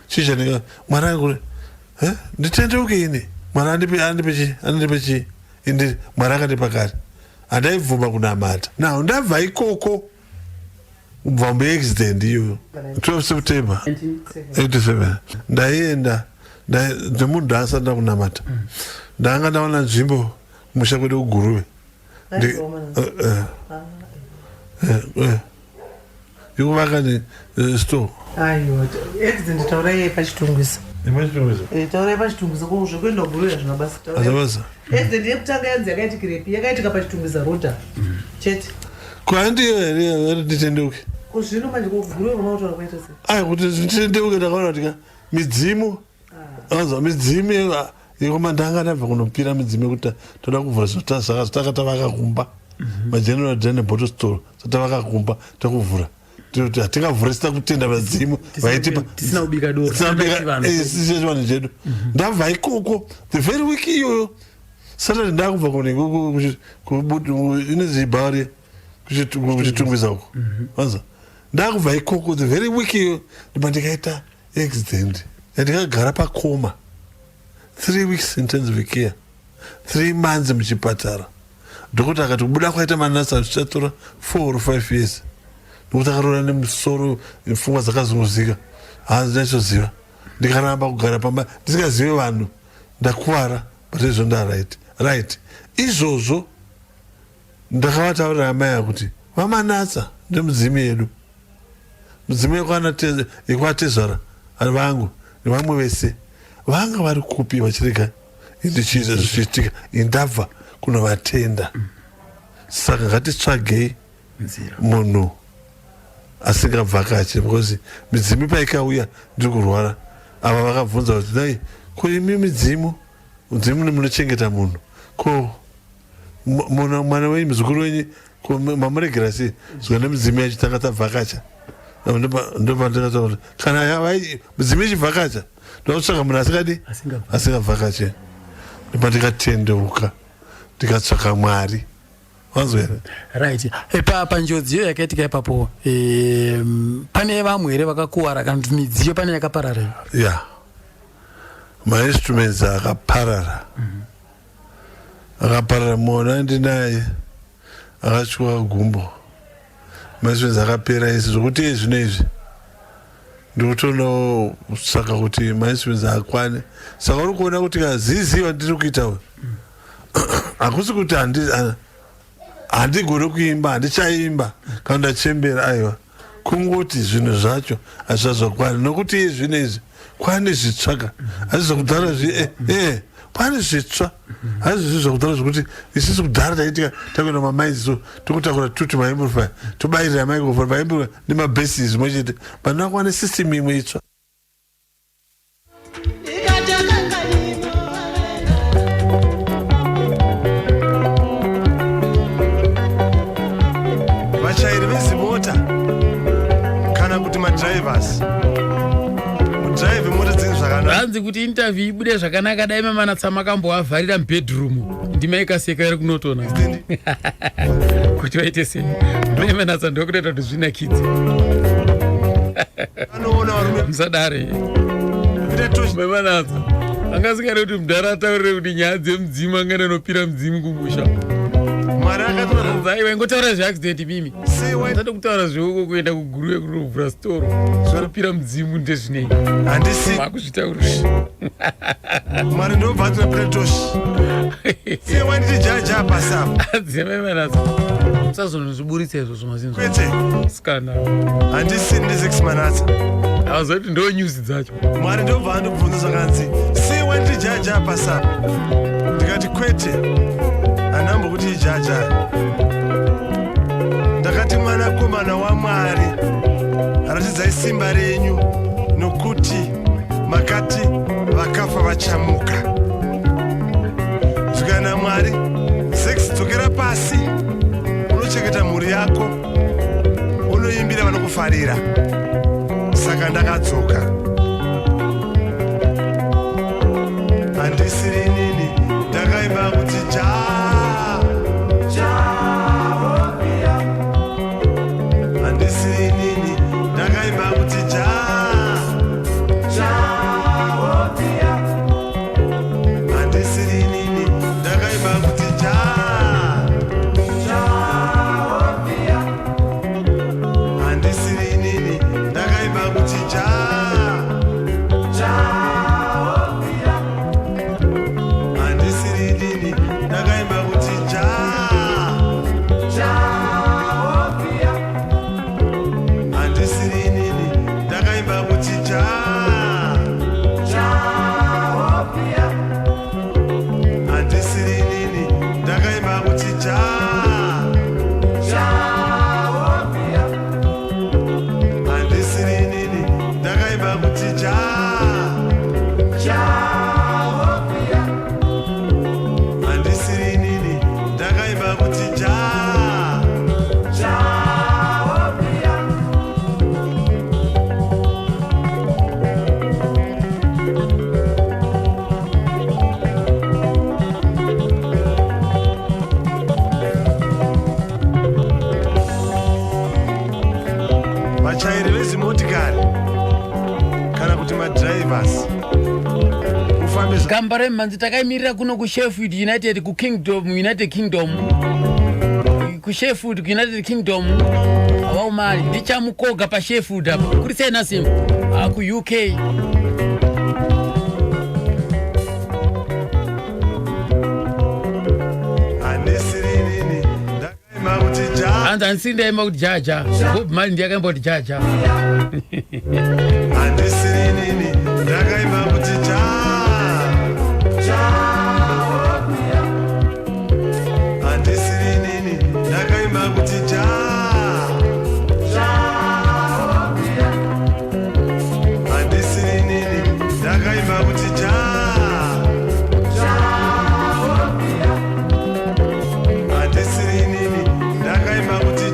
Speaker 7: chizhaneka Mwari angu nditendeuke ine Mwari andipe chii indi Mwari akandipa kare handaibvuma kunamata now ndabva ikoko kubva muaccident iyoyo 12 September 87 ndaienda ndemunhu ndaasanda kunamata ndanga ndaona nzvimbo musha kwedu kuGuruve yekuvaka store
Speaker 6: aiwa accident taurai pachitungwiza taurai pachitungwiza zvekuenda kuGuruve hazvina basa accident yekutanga yanzi yakaiti kirepi yakaitika pachitungwiza rota chete
Speaker 7: kwandiyo here nditendeuke
Speaker 6: zvino manje kuGuruve kunotaura kwaita sei
Speaker 7: ai kuti nditendeuke ndakaona kuti midzimu anzwa midzimu yekomandanga ndabva kunopira midzimu yekuti toda kuvhura zvotakata vakakumba mageneral dane bottle store sata vakakumba takuvhura kuti hatingavhura sita kutenda vadzimu vaitipa
Speaker 4: tisina kubika doro
Speaker 7: chedu ndabva ikoko the very week iyoyo Sasa ndakubva kune inezibhari kuchitungwiza uko. Wanza. Ndakubva ikoko the very week iyo ndikaita accident. Ndikagara pakoma. 3 weeks intensive care. 3 months muchipatara. Dhokota akati kubuda kwaita manasa zvichatora 4 or 5 years. Ndokuti akarora nemusoro pfungwa dzakazunguzika. Hanzi ndachoziva. Ndikaramba kugara pamba ndisingazive vanhu. Ndakuwara but izvo right. Izvozvo ndakavataurira amai kuti vamanatsa ndemudzimi yedu. Mudzimi yekwatezvara ari vangu nevamwe vese vanga vari kupi vachirega ndichiita zvichiitika indabva kunovatenda. Saka ngatitsvagei munhu asingabvakache because midzimu paikauya ndiri kurwara ava vakabvunza kuti dai ko imi midzimu munochengeta munhu ko mwana wenyu muzukuru wenyu ko mamuregera sei zvika nemidzimu yachitanga tabvakacha ndopandikataura kana midzimu ichibvakacha ndokutsvaka munhu asingabvakache ndopandikatendeuka ndikatsvaka Mwari. Wanzo here?
Speaker 4: Right. Panjodzi iyo yakaitika ipapo pane vamwe here vakakuwara kana kuti midziyo pane yakaparara?
Speaker 7: Yeah. Ma-instruments akaparara. Akaparara mona ndinaye akachukwa gumbo. Ma-instruments akapera ese zvokuti zvino izvi ndikutonosaka kuti ma-instruments akwane. Saka uri kuona kuti kaziziva ndiri kuita uyu hakusi kuti handigone kuimba handichaimba kana ndachembera aiwa kungoti zvinhu zvacho hazvazvakwana nokuti zvino izvi kwane zvitsvaka hazvizvakudhara pane zvitsva hazvizvi zvakudhara zvokuti isisi kudhara taitika takuenda mamaiso tokutakura tuti maimurifai tobayirira microphone maimurifai nemabhesi zvimwe chete panakwane system imwe itsva.
Speaker 2: Vachairi vezimota kana kuti madrivers mudrive mota dzinhu zvakanaka.
Speaker 4: Hanzi kuti interview ibude zvakanaka dai mamanatsa makamboavharira mubedroom ndimaikaseka iri kunotona kuti vaite sei mamanatsa ndokutoita kuti zvinakidze musadare mamanatsa angasikare kuti mudhara ataurire kuti nyaya dzemudzimu angana nopira mudzimu kumusha waingotaura zveaccident mimi ndada kutaura zveuko kuenda kuguruve kunovhura storo zvinopira mudzimu ndezvinei makuzvitaurira
Speaker 2: mari ndobvatura pretoshi sei wanditijaja pasapa
Speaker 4: adzemaimanasa musazonozviburitsa izvozvo mazinzo
Speaker 2: kwete
Speaker 4: skana
Speaker 2: handisi ndezekusimanatsa
Speaker 4: avazoti ndo nyuzi dzacho
Speaker 2: mwari ndobva andobvunza zvakanzi sei wanditijaja pasapa ndikati kwete hanambo kuti ijaja ndakati mwanakomana waMwari ratidzai simba renyu nokuti makati vakafa vachamuka zvikaenda Mwari dzokera pasi unochengeta mhuri yako unoimbira vanokufarira. Saka ndakadzoka handisiri inini ndakaimba kuti handisiri inini ndakaimba kuti handisiri inini ndakaimba kuti handisiri inini ndakaimba kuti
Speaker 7: basi ufambe
Speaker 4: gamba remhanzi takaimirira kuno kuSheffield United United Kingdom kuSheffield United Kingdom avaumari ndichamukoga paSheffield apa kuri sena simu ku UK anza nsindaima kuti jaja Bob Marley ndiyakaimboti jaja
Speaker 2: andisirinini ndakaima kuti andisirinini ndakaima kuti andisirinini ndakaima kuti andisirinini ndakaima kuti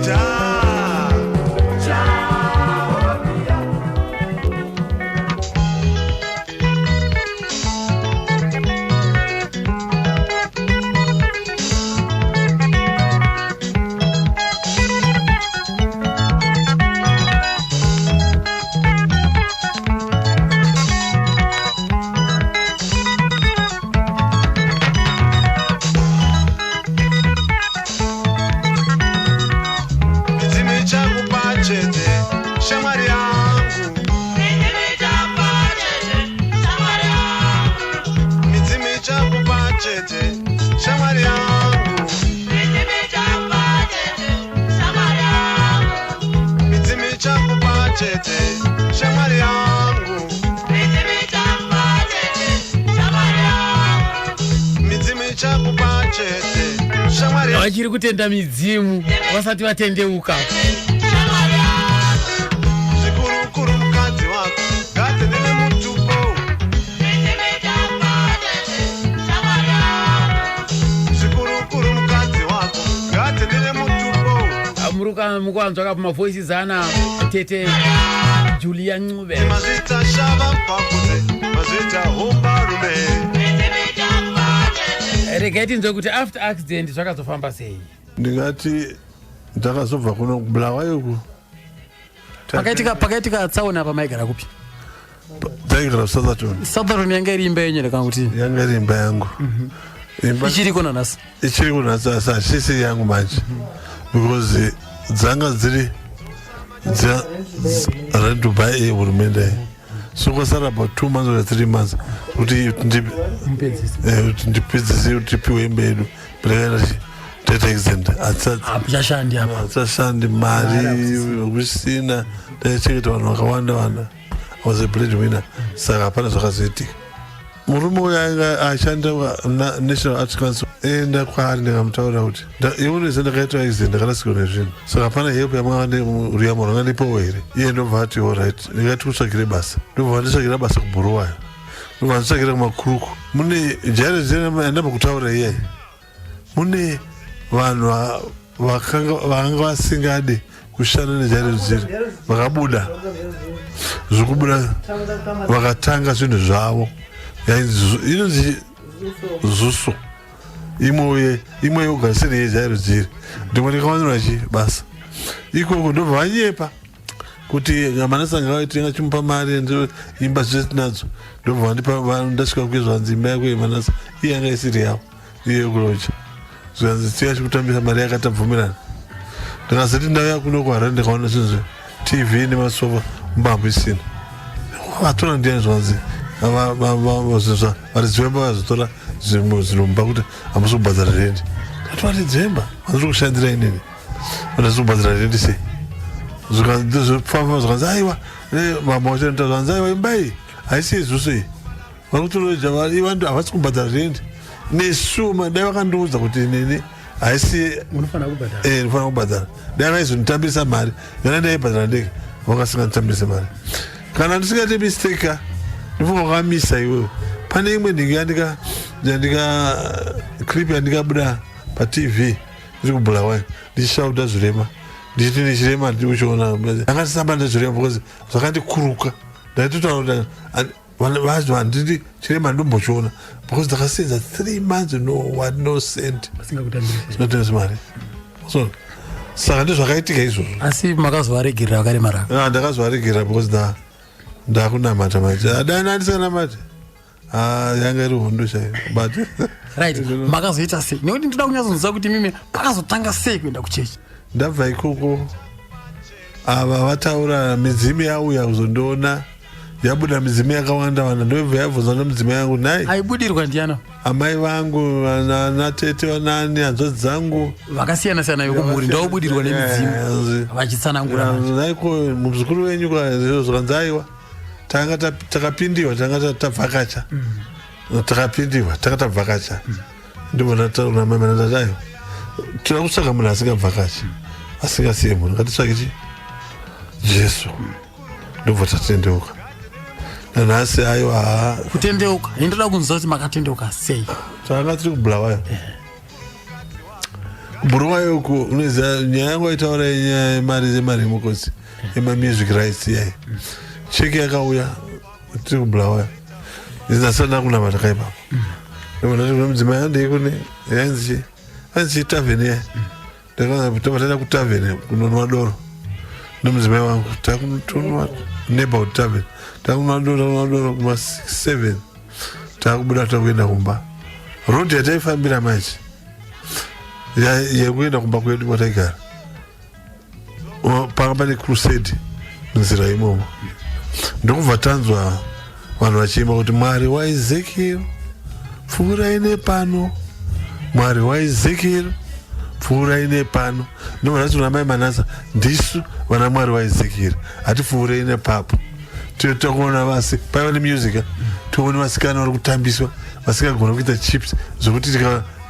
Speaker 4: vachiri kutenda midzimu vasati vatendeuka
Speaker 2: zvikurukuru mukadzi wako ngatendere mutupo zvikurukuru mukadzi wako ngatendere mutupo
Speaker 4: mukuwanzwa kapo mavoices ana tete Julia Ncube
Speaker 2: mazita shava pakuze mazita hombarume
Speaker 4: regai tinzwe kuti after accident zvakazofamba sei
Speaker 7: ndingati ndakazobva kuno kubulawayoku
Speaker 11: pakaitika tsaona pamaigara kupi
Speaker 7: taigara
Speaker 11: Southampton yanga iri imba yenyu kuti
Speaker 7: yanga iri imba yangu
Speaker 11: ichiri kuna nasi
Speaker 7: asi hachisi yangu manje because dzanga dziri redubai ehurumende so kwasara about 2 months or 3 months kuti ndipedzise kuti tipiwe imba yedu hatsashandi mari kusina taichengeta vanhu vakawanda was a breadwinner saka hapana zvakazoitika murume uyo ainge ashanda national arts council enda kwaari ndikamutaurira kuti iunese ndakaitwa accident ndakarasikwa nezvinhu saka hapana help yamuriamo ranganipowo here iye ndobva ati allright ndingati kutsvagire basa ndobva nditsvagira basa kuburuwayo ndobva nditsvagira kumakuruku mune jairo zirandamba kutaura iyai mune vanhu vakanga vasingade kushanda nejairo ziri vakabuda zvekubuda vakatanga zvinhu zvavo inonzi zuso imwe yogarisiri yejairo dziri ndimwe ndikawanirwa chi basa ikoko ndobva vanyepa kuti manasanga vaitenga chimupa mari imba zvese tinadzo ndobva ndasvika kuizwa nzi imba yako yemanasa iye yanga isiri yavo iye kurocha zvikanzi tikachikutambisa mari yakatabvumirana ndikazoti ndauya kuno kuharare ndikaona zvinhu tv nemasofa mbambo isina vatora ndiani zvanzi varidzimba vazotora zvinomba kuti hamusi kubhadzara rendi ati varidzimba vanziri kushandira inini vandasi kubhadzara rendi sei zvofamba zvakanzi aiwa mamauchanotazvanzi aiwa imba iyi haisi yezuso iyi vari kutoroja ivantu havasi kubhadzara rendi nesuma dai vakandiudza kuti nini haisi ndinofanira kubhadzara dai vaizonditambirisa mari yona ndaibhadzara ndege vakasinganditambirisa mari kana ndisingati misteka ndifunga wakamisa iwewe pane imwe ndingi yandika clip yandikabuda patv ndiri kubulawayo ndichishauta zvirema ndichiti ndichirema ndiri kuchiona angatisamba ndezvirema because zvakandikuruka ndaitotaura kuti handiti chirema ndombochiona because ndakasenza 3 months no cent zvinotengesa mari so saka ndizvakaitika izvozvo
Speaker 11: asi makazovaregerera vakaremara
Speaker 7: ndakazovaregerera because ndakunamata manje adana ndisanamata yanga iri hondo chaiyo but
Speaker 11: right makazoita sei nekuti ndoda kunyatsoziva kuti mimi pakazotanga sei kuenda kuchechi.
Speaker 7: ndabva ikoko ava vataura midzimu yauya kuzondoona yabuda midzimu yakawanda wanda ndobva yabvunza nomudzimu yangu nai
Speaker 11: aibudirwa ndiana
Speaker 7: amai vangu natete vanani hanzvadzi dzangu
Speaker 11: vakasiyana siyana yokumhuri ndaubudirwa nemidzimu vachitsanangura
Speaker 7: naiko muzukuru wenyu zvakanzaiwa tanga takapindiwa tanga tabvakacha takapindiwa tanga tabvakacha ndibona taura mai manatatayo tira kutsvaka munhu asingabvakachi asingasiye munhu ngatitsvake chi Jesu ndobva tatendeuka nanhasi aiwa
Speaker 11: kutendeuka indoda kunzwa kuti makatendeuka sei.
Speaker 7: tanga tiri kubulawayo kubulawayo uku unoziva nyaya yangu aitaura yenyaya yemari mukosi emamusic rights yai cheki yakauya tiri kubulawayo izinasana kunamata kaipapo ndobonati mudzimai yandeikune yanzi tavheni yai ndakataenda kutavheni kunonwa doro nomudzimai wangu takutonwa neighborhood tavern takunwa doro kuma 7 takubuda takuenda kumba rodi yataifambira manje yekuenda kumba kwedu kwataigara panga pane crusade munzira imomo ndokubva tanzwa vanhu vachiimba kuti mwari waEzekiel pfuurai nepano mwari waEzekiel pfuurai nepano ndobva ndati kuna mai Manasa ndisu vana mwari waEzekiel hatipfuurei nepapo takuona vasi paiva nemusic toone vasikana vari kutambiswa vasikagona kuita chips zvokuti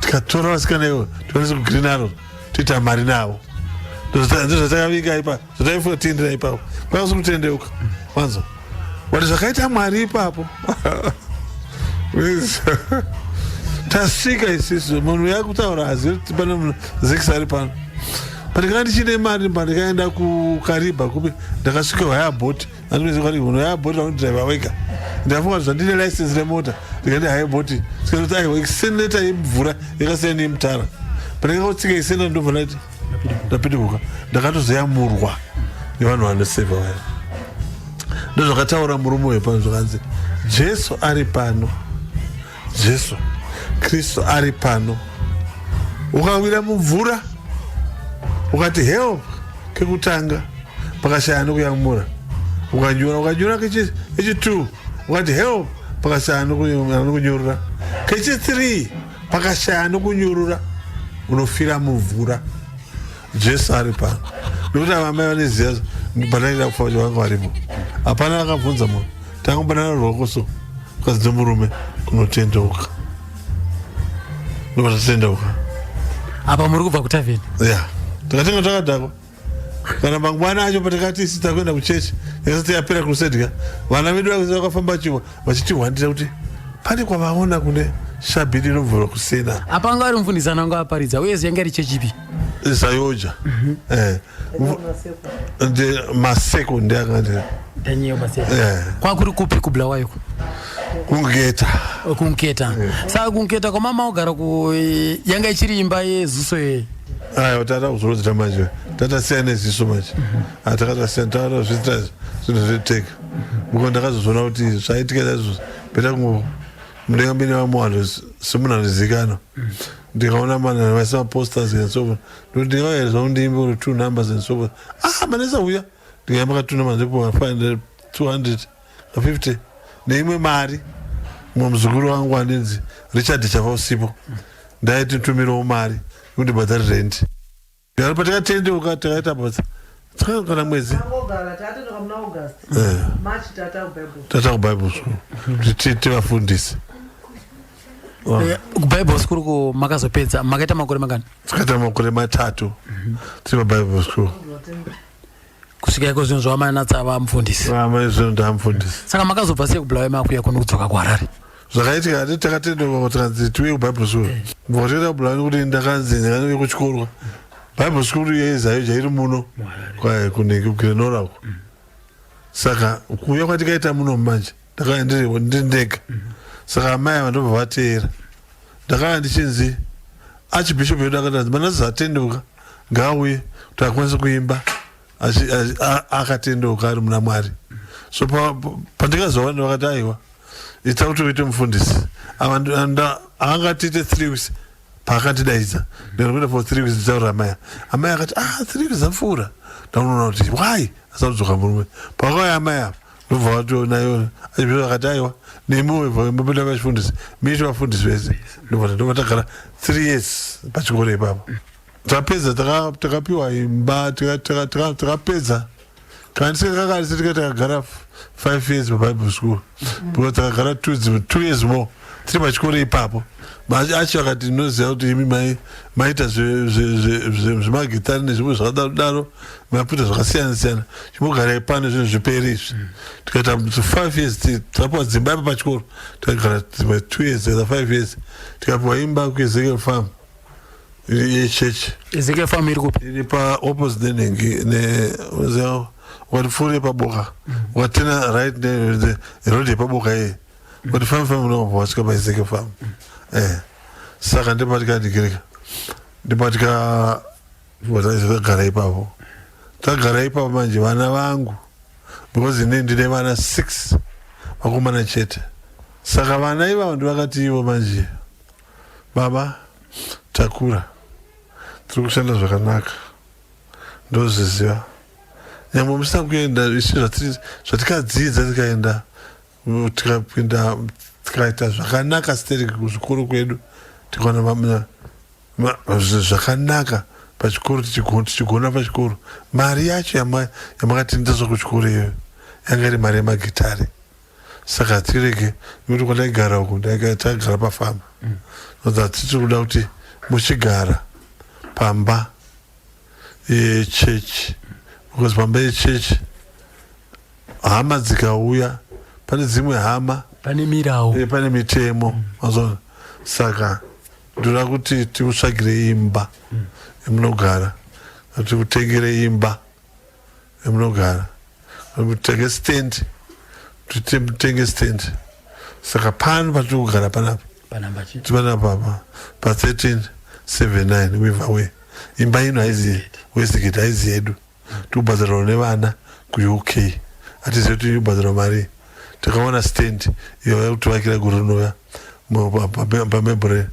Speaker 7: tikatora vasikana ivo tikwanise kugreen arrow toita mari navo ndozvatakavinga ipa zvataifuka tiendera ipapo kwaiva kutendeuka wanzo wati zvakaita mwari ipapo tasvika isisu munhu yakutaura hazivi kuti pane munhu Zekisi ari pano pandikanga ndichine mari pandikaenda kukariba kupi ndakasvika hayabhoti andinoziva kuti munhu hayabhoti vanodhiraivha wega ndafunga kuti zvandine license remota ndikaenda hayabhoti tikati aiwa iseneta yemvura yakasiyana neyemutara pandikakotsika isenda ndobva ndati ndapinduka ndakatozoyamurwa nevanhu vanosevha vaya ndozvakataura murume wepano zvakanzi Jesu ari pano Jesu Kristu ari pano ukawira mumvura ukati help kekutanga pakashaya nokuyamura ukanyura kechi2 ukati help pakashaya nokunyurura kechi3 pakashaya nokunyurura unofira mumvura Jesu ari pano nekuti avamai vaneziva pataida kufa kuti vanga varipo hapana vakabvunza munhu tangobanana rwokoso kwazi nomurume kunotendeuka ndovatatendeuka
Speaker 11: apa muri kubva kutavheni
Speaker 7: ya takatenga takadhakwa kana mangwana acho patakati isi takuenda kuchechi yakasati yapera krusedya vana vedu vakafamba vachitihwandira kuti pane kwavaona kune shabhiri inobvurwa kusena
Speaker 11: apa anga ari mufundisi ananga aparidza uye ziyanga ri chechipi
Speaker 7: sayoja maseko ndiakandira
Speaker 11: danyeyo maseko kwakuri kupi kubulawayo kunketa saka kunketa kwamama ogara yanga ichiri imba yezuso yeye
Speaker 7: aiwa tata kuzorozita manje tatasiyana neziso manje takatasiyana takatazviita zvinhu zveteka uko ndakazozona kuti zvaitika chaizvozvo peta kungo mudenga mbine vamuwanhu semunhu anozivikanwa ndikaona manhu vaisa maposters and so forth ndokuti ndingaedza kundiimba uri 2 numbers and so forth Manasa uya ndikaimba katuna manzepo 500 250 neimwe mari mumwe muzukuru wangu anenzi Richard chava usipo ndaiti ntumirawo mari kuti bhadhari rent ndari patakatendeuka takaita basa kana mwezi tata kubible school kuti tivafundisi
Speaker 11: kubible school makazopedza makaita makore makani?
Speaker 7: takaita makore 3 tiri pabible school
Speaker 11: kusvika iko zvinhu zvamanatsava mufundisi
Speaker 7: zvinhu ndamufundisi
Speaker 11: saka makazobva sei kubulawayo makuya kuno kudzoka kuharare
Speaker 7: zvakaitika hati takatendeuka kuti kanzi tiuye kubible school ngotoenda kubulawayo kuti ndakanzi ndakanoe kuchikoro bible school yeizayo jairi muno kugrenora uko saka kuuya kwatikaita muno manje ndiri ndega saka amai ava ndobva vateera ndakanga ndichinzi archbishop yedu akatanzi Manasa atendeuka ngaauye kuti akwanise kuimba akatendeuka ari muna Mwari so pandikazoona vakati aiwa ita kuti uite mufundisi angatiite 3 weeks paakatidaidza ndinokuita for 3 weeks nditaurira amai akati 3 weeks apfuura ndaunoona kuti why asatudzoka murume pakauya amai apa ndobva vatonayo achipedza akati aiwa nemiwe mapinda vachifundisi miiti vafundisi vese ndobva tagara 3 years pachikoro ipapo tapedza takapiwa imba takapedza kandisikakakadisi tikagara 5 years pabible school because takagara 2 years more tiri pachikoro ipapo acho akati noziva kuti imi maita zvemagitari nezvimwe zvakadaro mapita zvakasiyana siyana chimbogarai pano zvinhu zviperi izvi tikaita 5 years tapiwa dzimba ipa pachikoro takagara 2 years 5 years tikapiwa imba kuezekiel farm yechechi.
Speaker 11: Ezekiel farm iri kupi?
Speaker 7: Iri pa opposite nengi ukatipfuure paboka ukatena right road yepaboka iyi kuti farm unobva wasvika paEzekiel farm. Saka ndipatika tagara ipapo manje vana vangu because ine ndine vana 6 vakomana chete. Saka vana ivavo ndivakati ivo manje baba takura tiri kushanda zvakanaka ndozviziva nyangwe musina kuenda isi zvatikadzidza tikaenda tikapinda tikaita zvakanaka steri kuzvikoro kwedu tikaona zvakanaka pachikoro tichigona pachikoro mari yacho yamakatindazva kuchikoro iyoyo yanga iri mari yemagitari. Saka tirege nekuti kwataigara uku tagara pafamba tiri kuda kuti muchigara pamba yechechi because pamba yechechi hama dzikauya pane dzimwe hama
Speaker 11: pane mirawo
Speaker 7: pane mitemo mazona. Saka ndoda kuti tikutsvagire imba yemunogara tikutengere imba yemunogara tenge stand tutenge stand. Saka pano patiri kugara panapa tipanapa pa 1379 Weaverway. Imba ino haizi Westgate haizi yedu tikubhadharwa nevana kuUK hatizivi kuti kubhadharwa mari. Takaona stand iyo yakutivakira gurunoya pamebure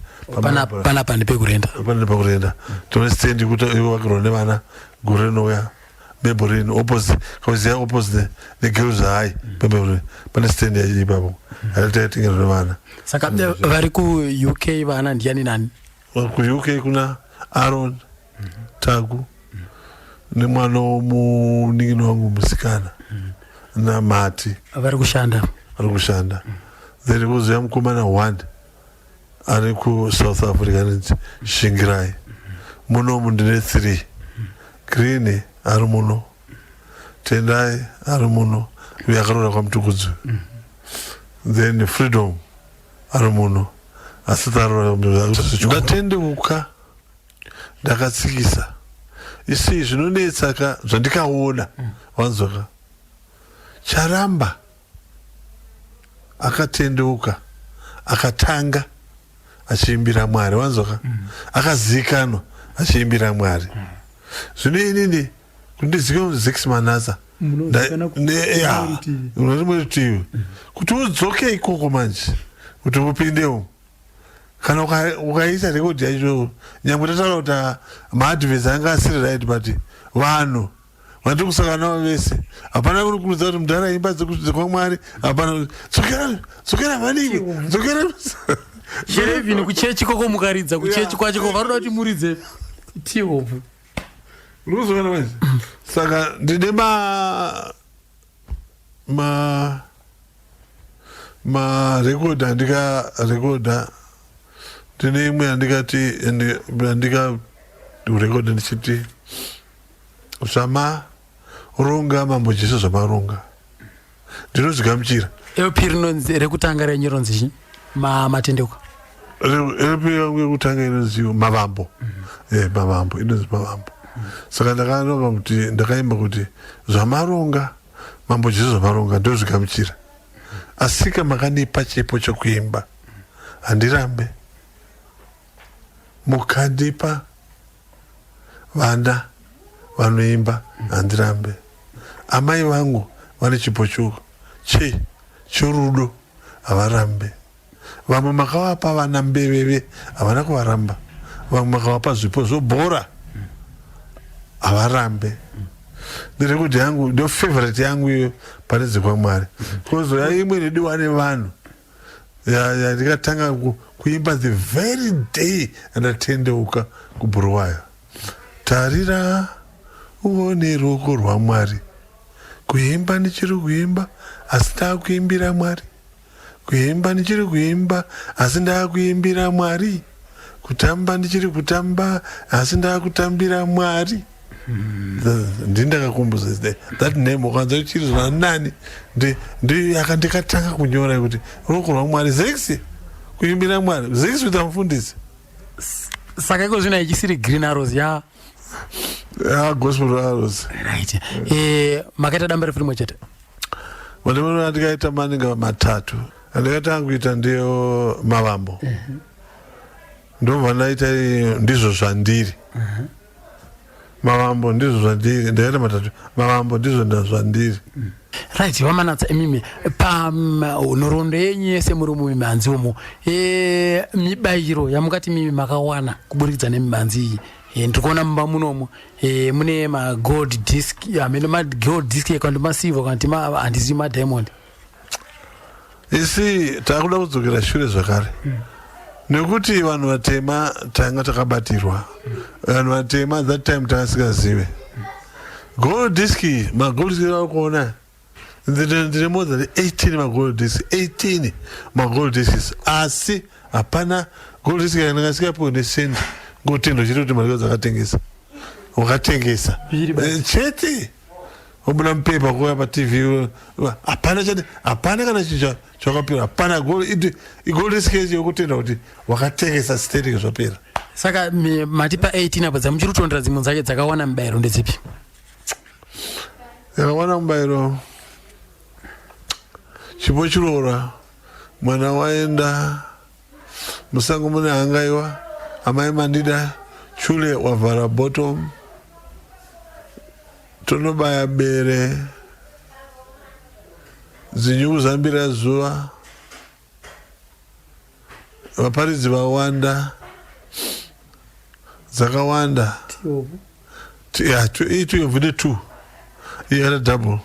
Speaker 11: panapa ndipekurenda
Speaker 7: tone stand yakuvakirwa nevana gurunoya meburin opposite kauziya opposite negirls high pembe pane stand yacho ipapo atatatengerwa nevana.
Speaker 11: Saka vari kuUK vana ndiani nani?
Speaker 7: kuUK kuna Aaron Tagu nemwana womuningini wangu musikana na Mati
Speaker 11: vari kushanda
Speaker 7: then kuzoya mukomana 1 ari kuSouth Africa nzi Shingirai munomu ndine 3 Green ari muno Tendai ari muno yakarora kwaMutukudzi then Freedom ari muno asitarora ndatendeuka ndakatsikisa isi zvinonetsaka zvandikaona wanzoka Charamba akatendeuka akatanga achiimbira Mwari wanzoka akazikanwa achiimbira Mwari. Zvino inini kundizika Zex Manasa unorimwe rutivi kuti udzoke ikoko manje kuti upindemo kana ukaita rekodhi yacho nyangwe tataura kuti maadvhesi anga asiri right but vanhu vandiri kusaka navo vese hapana kunokurudzira kuti mudhara imba dzekwaMwari hapana dzokera vaniki dzokera
Speaker 11: sherevhini kuchechi koko mukaridza kuchechi kwachiko varoda kuti muridze tihopu
Speaker 7: urikuzokana manje. Saka ndine marekodhi andikarekodha. Ndine imwe andikarekodha ndichiti zvamaronga mambo Jesu zvamaronga ndinozvigamuchira.
Speaker 11: LP rinonzi rekutanga renyu ronzi matendeuka.
Speaker 7: LP yangu yekutanga inonzi mavambo. Mavambo inonzi mavambo. Saka ndakaronga kuti ndakaimba kuti zvamaronga mambo Jesu zvamaronga ndozvigamuchira. Asika makandipa chipo chokuimba handirambe. Mukandipa vana vanoimba handirambe. Amai vangu vane chipo choko chorudo avarambe. Vamwe makavapa vana mbeveve havana kuvaramba. Vamwe makavapa zvipo zvobhora havarambe. Ndirekodi yangu ndio favorite yangu iyo panedze kwaMwari. Kozoya imwe inodiwa nevanhu ndikatanga kuimba the very day andatendeuka kuBuruwayo. Tarira uone ruoko rwaMwari. Kuimba ndichiri kuimba asi ndakuimbira Mwari. Kuimba ndichiri kuimba asi ndakuimbira Mwari. Kutamba ndichiri kutamba asi ndakutambira Mwari. Ndindakakumbudza that name ukanza chiri zvanani ndikatanga kunyora kuti ruoko rwaMwari Zex kuimbira Mwari Zex utamufundisi
Speaker 11: saka iko zvina ichisiri Green Arrows ya
Speaker 7: Gospel Arrows,
Speaker 11: right. Makaita damba refu rimwe chete.
Speaker 7: Madamano ndikaita maninga matatu. Ndikatanga kuita ndio Mavambo. Ndo vanaita ndizvo zvandiri. Mavambo ndizvo zvandiri. Ndikaita matatu. Mavambo ndizvo zvandiri.
Speaker 11: Right, vamanatsa emimi pa nhoroondo yenyu yese muri mumimanzi umo mibayiro yamukati mimi makawana kuburikidza nemimanzi iyi. Ndikuona mumba munomo mune magold disc amene magold disc kandi masilver kandi handisi madiamond.
Speaker 7: Isi takuda kudzokera shure zvakare. Nekuti vanhu vatema tanga takabatirwa. Vanhu vatema that time takasingazive. Gold disc, magold disc akuona. Ndine more than 18 magold discs. 18 magold discs. Asi hapana gold disc yangasikapo nesendi. Ngotendo chiri kuti mari dzakatengesa. Wakatengesa. Chete. Obuna mpepa kwa pa TV. Hapana chete. Hapana kana chicha chakapira. Hapana gold disc yokutenda kuti wakatengesa stereo zvapera.
Speaker 11: Saka matipa 18 apo dzamuchiri kutondera dzimwe dzake dzakawana mubayiro ndedzipi?
Speaker 7: Yakawana mubayiro chipo chirora mwana waenda musango mune hangaiwa amai mandida chule wavhara bottom tonobaya bere zinyuku zambira zuva vaparidzi vawanda dzakawanda ituyovu ne2 iyakada double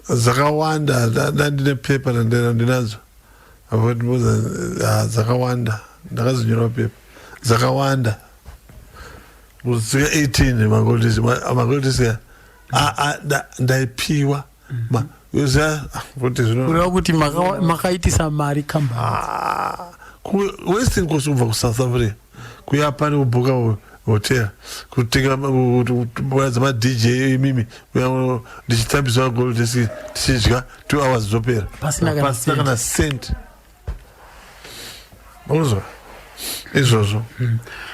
Speaker 7: zakawanda ndine pepa ndinadzo zakawanda ndakazinyora pepa zakawanda kusvika 18 magoldisi ndaipiwa
Speaker 11: kureva kuti makaitisa mari kambani
Speaker 7: Western Coast kubva kuSouth Africa kuyapani kubhuka hotel kutenga kuwadza madj mimi ndichitambisa gold disc tichidya 2 hours zopera pasina kana cent. Uzwa izvozvo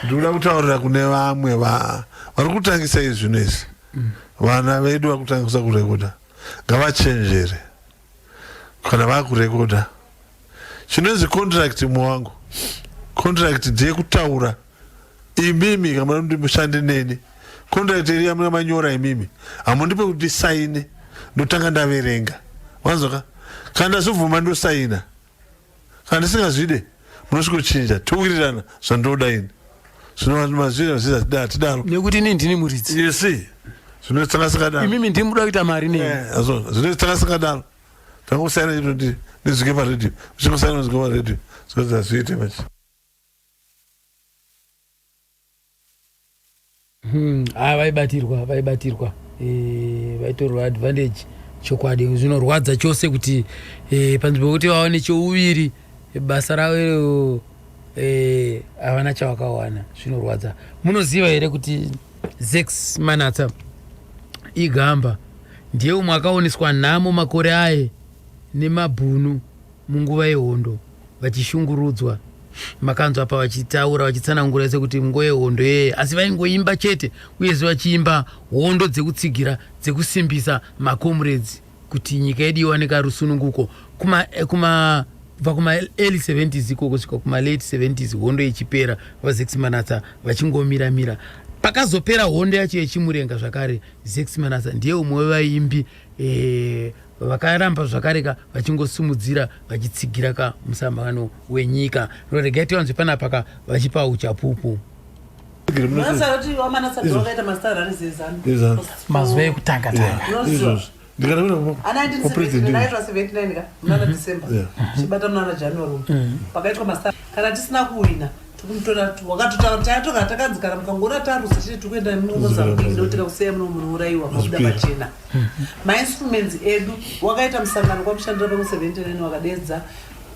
Speaker 7: ndikuda kutaurira kune vamwe vari kutangisa izvi nezvi vana vedu vari kutangisa kurekoda ngavachenjere kana vakurekoda chinonzi contract muwangu. Contract ndiye kutaura imimi kama ndimushande neni. Contract iri yamuna manyora imimi hamundipe kuti saine ndotanga ndaverenga wanzoka kana ndazovhuma ndosaina kana ndisingazvide munosvikochinja towirirana zvandoda ini zvinomazvinazvidatidaro
Speaker 11: nekuti ini ndini muridzi
Speaker 7: yesi zvinotsangasingadaro
Speaker 11: imimi ndimuda kuita mari nei
Speaker 7: zvinotsangasingadaro tangosaina chito ndizvike paredhio zvingosaina ndizvike paredhio zvoza zviite machi
Speaker 4: vaibatirwa vaitorwa advantage chokwadi zvinorwadza chose kuti panzvimbo yekuti vaone chouviri basa ravo havana chavakawana zvinorwadza. Munoziva here kuti Zex Manatsa igamba ndiye umwe akaoneswa nhamo makore aye nemabhunu munguva yehondo vachishungurudzwa. Makanzwa apa vachitaura vachitsanangura sekuti munguva yehondo asi vaingoimba chete uyezve vachiimba hondo dzekutsigira dzekusimbisa macomrades kuti nyika yedu iwanika rusununguko kubva kuma early 70s ikoko kusvika kuma late 70s hondo ichipera vaZex Manatsa vachingomiramira. pakazopera hondo yacho yechimurenga zvakare Zex Manasa ndiye umwe wevaimbi vakaramba zvakareka vachingosimudzira vachitsigira kamusangano wenyika. Regai tiwanzwe panapa vachipa uchapupu mazuva ekutanga
Speaker 6: kana tisina kuwina takatanzikana mukangona tarusa chii tikuenda mozambique kuseya muno munhu uraiwa mabuda pachena mainstruments edu wakaita musangano kwamushandira pamwe 79 wakadedza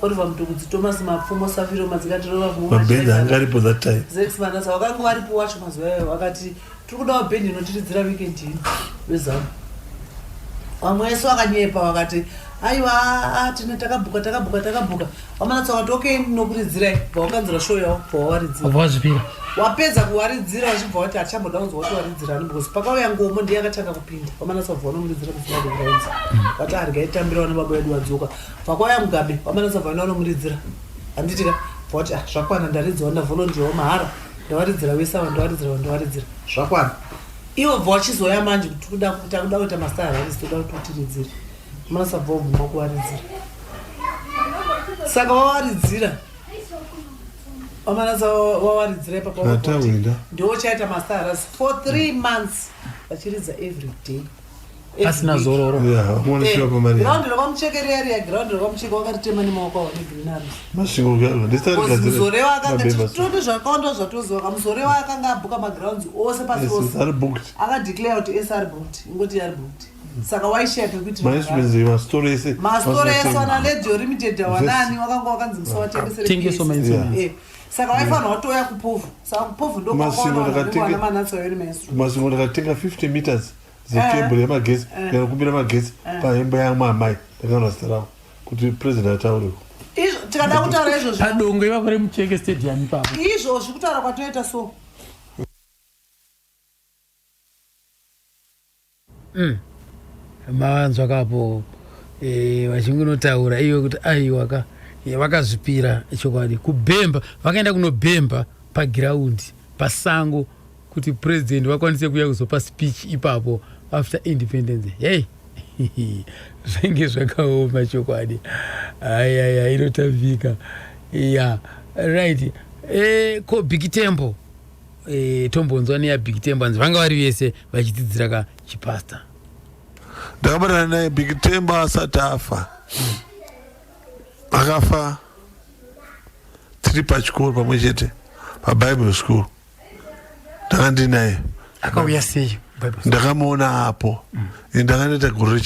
Speaker 6: Oliver Mtukudzi, Thomas Mapfumo, Safiro Mazikatirova
Speaker 7: angaripo that time.
Speaker 6: Zex Manasa wakanga varipo wacho mazuva iwayo wakati tiri kudawo bhendi inotiridzira weekend ino wezamu. Vamwe vese vakanyepa vakati aiwa tine takabhuka wamanatsa wakati okay ndinokuridzirai vawakanzira show yavo pawawaridzira wapedza kuwaridzira vachibva vati hachamboda kunzwa kuti waridzirani because pakauya ngomo ndiye akatanga kupinda wamanatsa kubva vanomuridzira musinagogiraunzi vati harikaitambirawo nebaba vedu vadzoka pakauya Mugabe wamanatsa bva vanomuridzira handitika vati zvakwana ndaridzawo ndavolondiwawo mahara ndawaridzira wesava ndawaridzira zvakwana ivo bva vachizoya manje kuti takuda kuita mastar harisi toda kuti utiridzire manasa bva vabvuma kuwaridzira saka wawaridzira wamanasa wawaridzira ipapa ndiwo chaita mastaras for 3 months vachiridza every day
Speaker 11: asina zororo
Speaker 6: ground rakamuchekereri ya ground rakamucheka wakaritema nemaoko awo negreen muzorewa akanga toti zvakawanda zvatoziva kamuzorewa akanga abhuka magrounds ose pasi ose akadeclare kuti ese ari booked ingoti ari booked saka waishiya pekuti mastori ese wana radio limited wanani wakanga wakanzimisa watengesere saka waifanira watoya kupovhu saka kupovhu ndokwakawana manatsa yori mainstream
Speaker 7: masingo ndakatenga 50 meters zekebhuri yemagesi kana kumbira magesi pahembe yamwe amai ndakaona zita ravo kuti president ataureko
Speaker 6: tikada kutaura izvozvo
Speaker 11: adongo ivakore mucheke stadium ipapo
Speaker 6: izvozvi kutaura kwatoita so
Speaker 4: mavanzwa kapo vachingonotaura iyo kuti aiwaka vakazvipira chokwadi kubhemba vakaenda kunobhemba pagiraundi pasango kuti president vakwanise kuya kuzopa speech ipapo after independence. Hey zvinge zvakaoma chokwadi ayaya inotavika ya right ko Big Temple tombonzwa neya Big Temple anzi vanga vari vese vachidzidzira kachipasta.
Speaker 7: Ndakabatana naye Big Temple asati afa akafa tiri pachikoro pamwe chete pabible school ndakandi naye
Speaker 11: akauya sei
Speaker 7: ndakamuona apo ndakanoita guru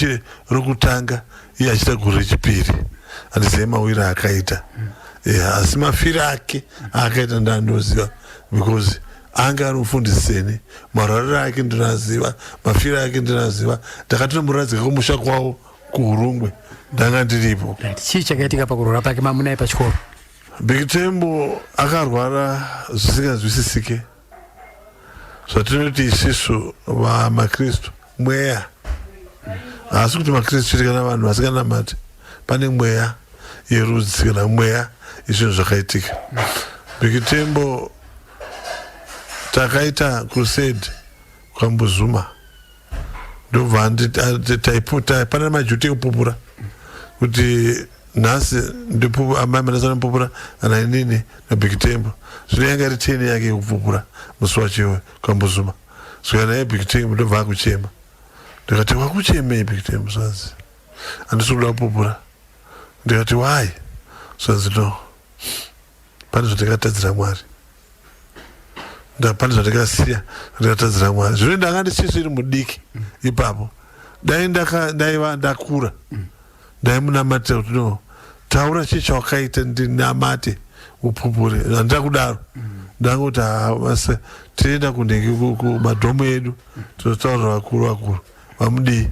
Speaker 7: rokutanga iye achiita guru rechipiri handizive mawiro akaita asi mafiro ake akaita ndandoziva because anga ari mufundiseni marwariro ake ndinoziva mafiro ake ndinoziva ndakatonomuradzika kumusha kwavo kuhurungwe ndanga ndiripo.
Speaker 11: Chii chakaitika pakurwara pake mamunai pachikoro?
Speaker 7: Big Temple akarwara zvisinganzwisisike zvatinoti isusu vamakristu mweya asi kuti makristu chete kana vanhu vasinganamati pane mweya yerudzi kana mweya izvinhu zvakaitika. Big Temple takaita crusade kwambuzuma ndobva pana majuti ekupupura kuti nhasi ndipo amai manasana kupupura kana inini naBig Temple zvino yanga iri 10 yake yekupupura musi wacho kwambuzuma saka naye Big Temple ndobva akuchema ndikati wakuchemei Big Temple swazi handisi kuda kupupura ndikati why swazi no pane zvandikatadzira Mwari pane zvandikasiya ndikatadzira Mwari zvino ndanga ndisisiri mudiki ipapo dai ndaiva ndakura ndaimunamatira kuti no taura chii chawakaita ndinamate upupure handida kudaro ndangoti basa tienda kunenge kumadhomo edu totaurira vakuru vamudii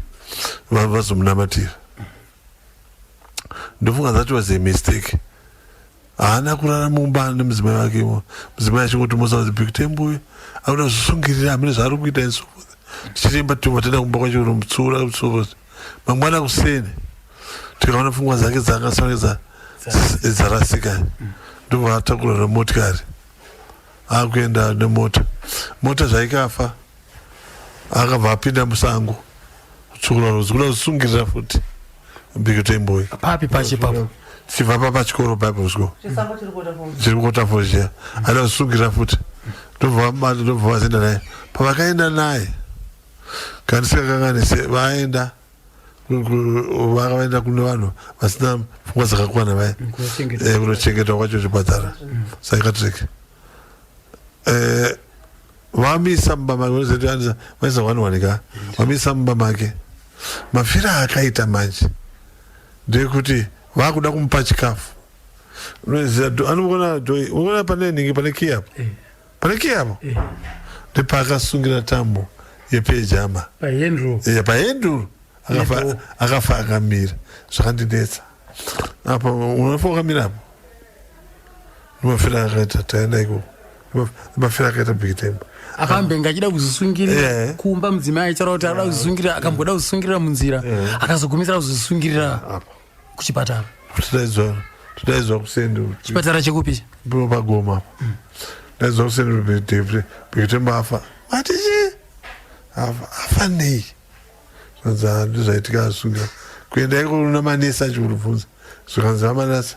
Speaker 7: vazomunamatira. Ndofunga that was a mistake. Haana kurara mumba nemudzimai wakemo mudzimai achingoti musaudzi Big Temple akuda kuzosungirira hamene zvaari kuita and so forth tichiremba tuma tenda kumba kwacho mutsura so mangwana kuseni tikaona pfungwa dzake dzakasarudza dzarasika ndobva atakurwa nemotikari akuenda nemota mota zvaikafa akabva apinda musango tsukura kusungirira futi Big Tembo
Speaker 11: papi pachipapo
Speaker 7: chibva papa chikoro Bible school chiri kutafozhia ada kusungira futi ndobva vaenda naye pavakaenda naye kandisingakanganise vaenda vakaenda kune vanhu vasina pfungwa dzakakwana vaya kunochengetwa kwacho chipatara psychiatric vamisa mumba make vaisa wanwanika vamisa mumba make mafira akaita manje ndekuti vakuda kumupa chikafu anoona pane ningi pane kiapo ndepakasungira tambo yepejama pahenduru akafa akamira zvakandinetsa apa unofa wakamira apo nomafira akaita taenda ikoko mafira akaita Big Tembo
Speaker 11: akambenga achida kuzosungirira kumba mudzimai aichara kuti ada kuzosungirira akamboda kuzosungirira munzira akazogumisira kuzosungirira kuchipatara
Speaker 7: todaizwa kusendu
Speaker 11: chipatara chekupi
Speaker 7: pagoma daizwa kusendu Big Tembo afa matichi afa nei svanza ndozvaitika asungira kuenda iko una manesi achikubvunza zvikanzi amanasi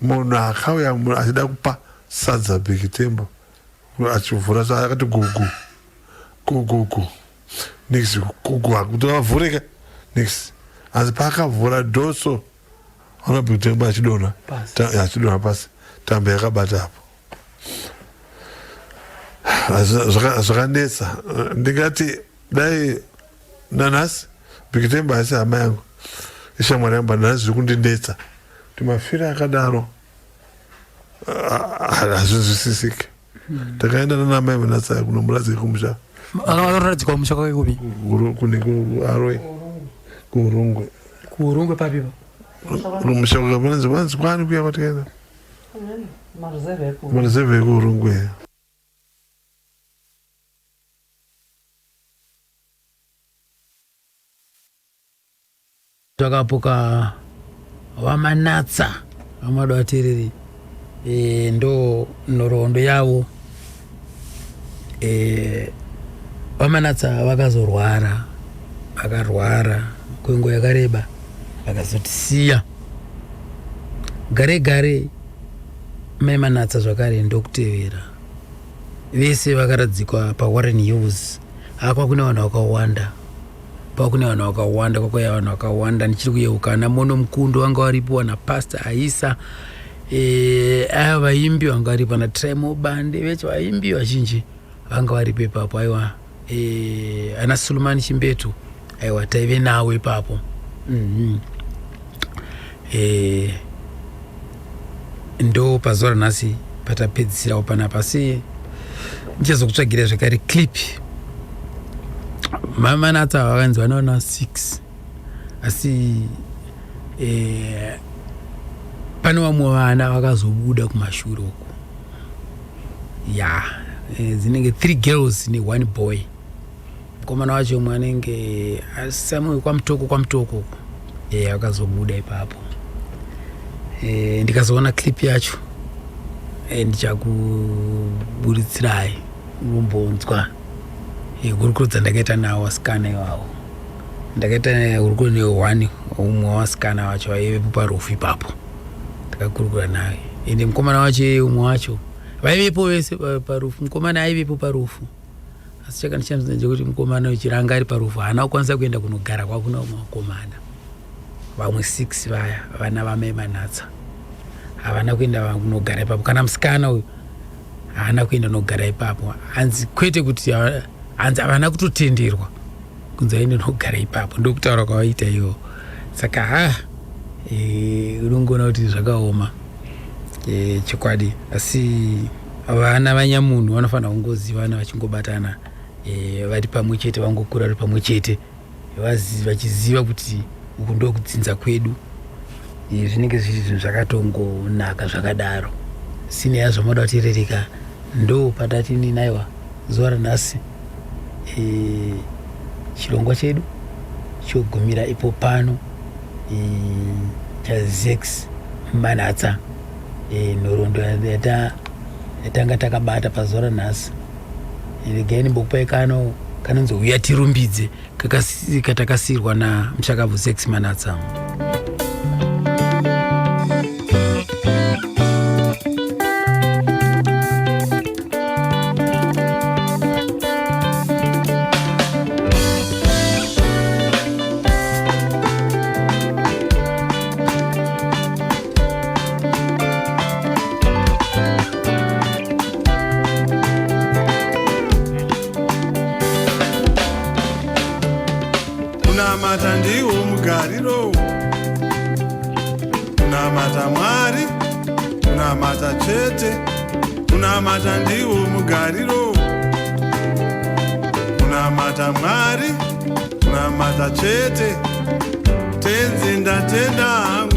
Speaker 7: munhu akauya achida kupa sadza Big Tembo achivhura so akati gugu nix gugu hakutovavhurika nix asi paakavhura doso ona Big Tembo achidonha pasi tambo yakabata apo zvakanetsa ndingati dai nanhasi Big Tembo asi hama yangu ishamwari yangu nanhasi zviri kundinetsa kuti mafira akadaro hazvinzwisisiki takaenda nanamai vanasaya kuno muradzi kumusha
Speaker 11: akaradzikwa kumusha kwake kupi
Speaker 7: kune kuaroi
Speaker 11: kuurungwe papipa
Speaker 7: kumusha vanzi kwani kuya kwatikaenda maruzevhe ekuurungwe
Speaker 4: takapuka vamanatsa vamadoatereri ndo nhoroondo yavo vamanatsa vakazorwara kwenguva yakareba vakazotisiya gare mai manatsa zvakare ndokutevera vese vakaradzikwa paWarren Hills apa kune vanhu vakawanda ndichiri kuyeuka namono mukundo vanga varipo wana pastor aisa aya vaimbi vanga varipo na Tremo bande vecho vaimbi vazhinji vanga varipo ipapo aiwa ana Sulumani Chimbetu aiwa taive nawo ipapo ndo pazuva ranhasi patapedzisirawo panapa asi ndichazokutsvagira zvakare clip mamanatsa vakanzi vanaona 6 asi pane vamwe vana vakazobuda kumashure uko dzinenge 3 girls ne1 boy mukomana wacho umwe anenge samwe kwamutoko akazobuda ipapo ndikazoona clip yacho ndichakuburitsirai mumbonzwa hurukuro dzandakaita nawo vasikana ivavo ndakaita hurukuro ne1 umwe wasikana wacho aivepo parufu ipapo ndakakurukura naye ende mukomana wacho umwe wacho vaivepo vese parufu mukomana aivepo parufu asi chakandichanzwa ndechekuti mukomana uchiranga ari parufu haana kukwanisa kuenda kunogara kwakuna umwe wakomana vamwe 6 vaya vana vamai manatsa havana kuenda kunogara ipapo kana musikana uyu haana kuenda kunogara ipapo hanzi kwete kuti hanzi havana kutotenderwa kunzi aende nogara ipapo ndokutaura kwavaita ivo saka unongoona kuti zvakaoma chokwadi asi vana vanyamunhu vanofanira kungozivana vachingobatana vari pamwe chete vangokura vari pamwe chete vachiziva kuti uku ndokudzinza kwedu zvinenge zviri zvinhu zvakatongonaka zvakadaro sine yazvo moda kutirereka ndo patatini naiwa zuva ranhasi chirongwa chedu chogumira ipo pano chazex manatsa nhoroondo yatanga takabata pazuva ranhasi
Speaker 11: regai nimbokupai kano kanonzouya tirumbidze katakasirwa naMushakabvu Sex Manatsam.
Speaker 2: Kunamata ndiwo mugariro, kunamata Mwari, kunamata chete, kunamata ndiwo mugariro, kunamata Mwari, kunamata chete, tenzi ndatenda hangu,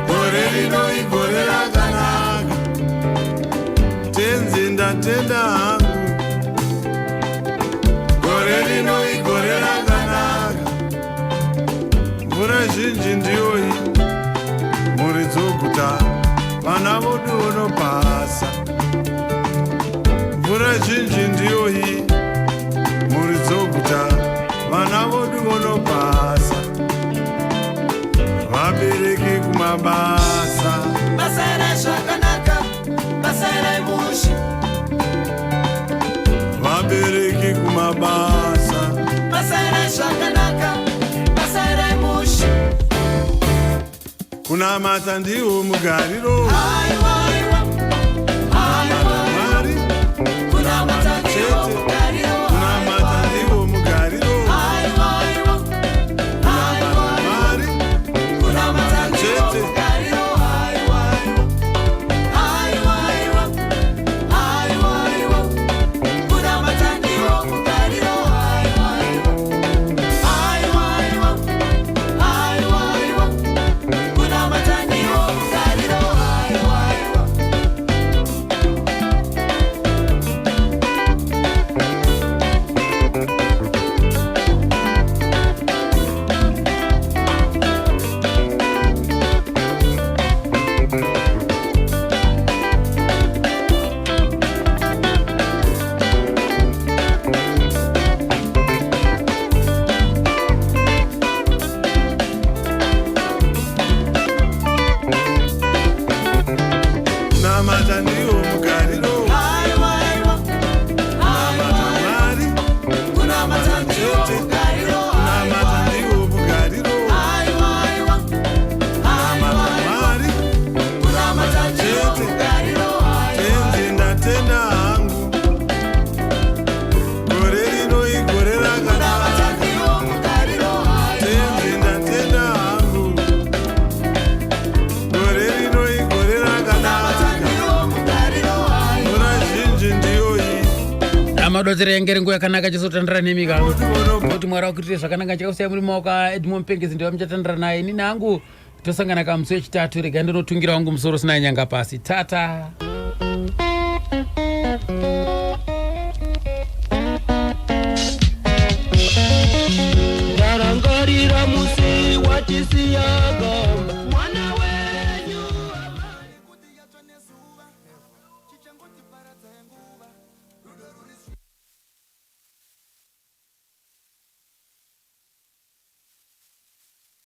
Speaker 2: gore rino igore rakanaka, tenzi ndatenda hangu, gore rino igore rakanaka, mvura zhinji ndiyoyi, mhuri dzoguta vana vodu vonobhasa, mvura zhinji ndiyoyi, mhuri dzoguta vana vodu vonobhasa, vabereki kumabasa,
Speaker 10: basa razvakanaka, basa raimushi,
Speaker 2: vabereki kumabasa,
Speaker 10: basa razvakanaka, basa raimushi,
Speaker 2: kunamata ndiwo mugariro,
Speaker 10: aiwa aiwa aiwa
Speaker 2: Mwari,
Speaker 10: kunamata ndiwo mugariro,
Speaker 2: kunamata ndiwo mugariro,
Speaker 10: aiwa aiwa aiwa
Speaker 2: Mwari,
Speaker 10: kunamata ndiwo
Speaker 2: chete,
Speaker 10: mugariro, aiwa aiwa aiwa aiwa aiwa kunamata ndiwo mugariro, aiwa aiwa aiwa aiwa aiwa kunamata ndiwo mugariro, aiwa aiwa.
Speaker 2: kunamata ndiwo mugariro,
Speaker 10: Aiwa aiwa aiwa
Speaker 2: Mwari,
Speaker 10: kunamata ndiwo
Speaker 2: chete,
Speaker 10: mugariro,
Speaker 2: kunamata ndiwo mugariro,
Speaker 10: aiwa aiwa aiwa
Speaker 2: Mwari,
Speaker 10: kunamata ndiwo mugariro,
Speaker 2: tenzi ndatenda hangu, gore rino igore
Speaker 10: kunamata
Speaker 2: rakanaka,
Speaker 10: ndiwo mugariro,
Speaker 2: tenzi ndatenda hangu, gore rino igore rakanaka,
Speaker 10: ndiwo mugariro,
Speaker 2: mvura zhinji ndiyoyi,
Speaker 4: amadotsera engere nguva yakanaka chizotandara nemika kuti Mwari wakuitire zvakanaka chakausiya muri maoko aEdmond Mpengezi ndiye muchatandara naye. Nini hangu tosangana kamusi wechitatu, rega ndinotungira wangu musoro sina nyanga pasi. Tata.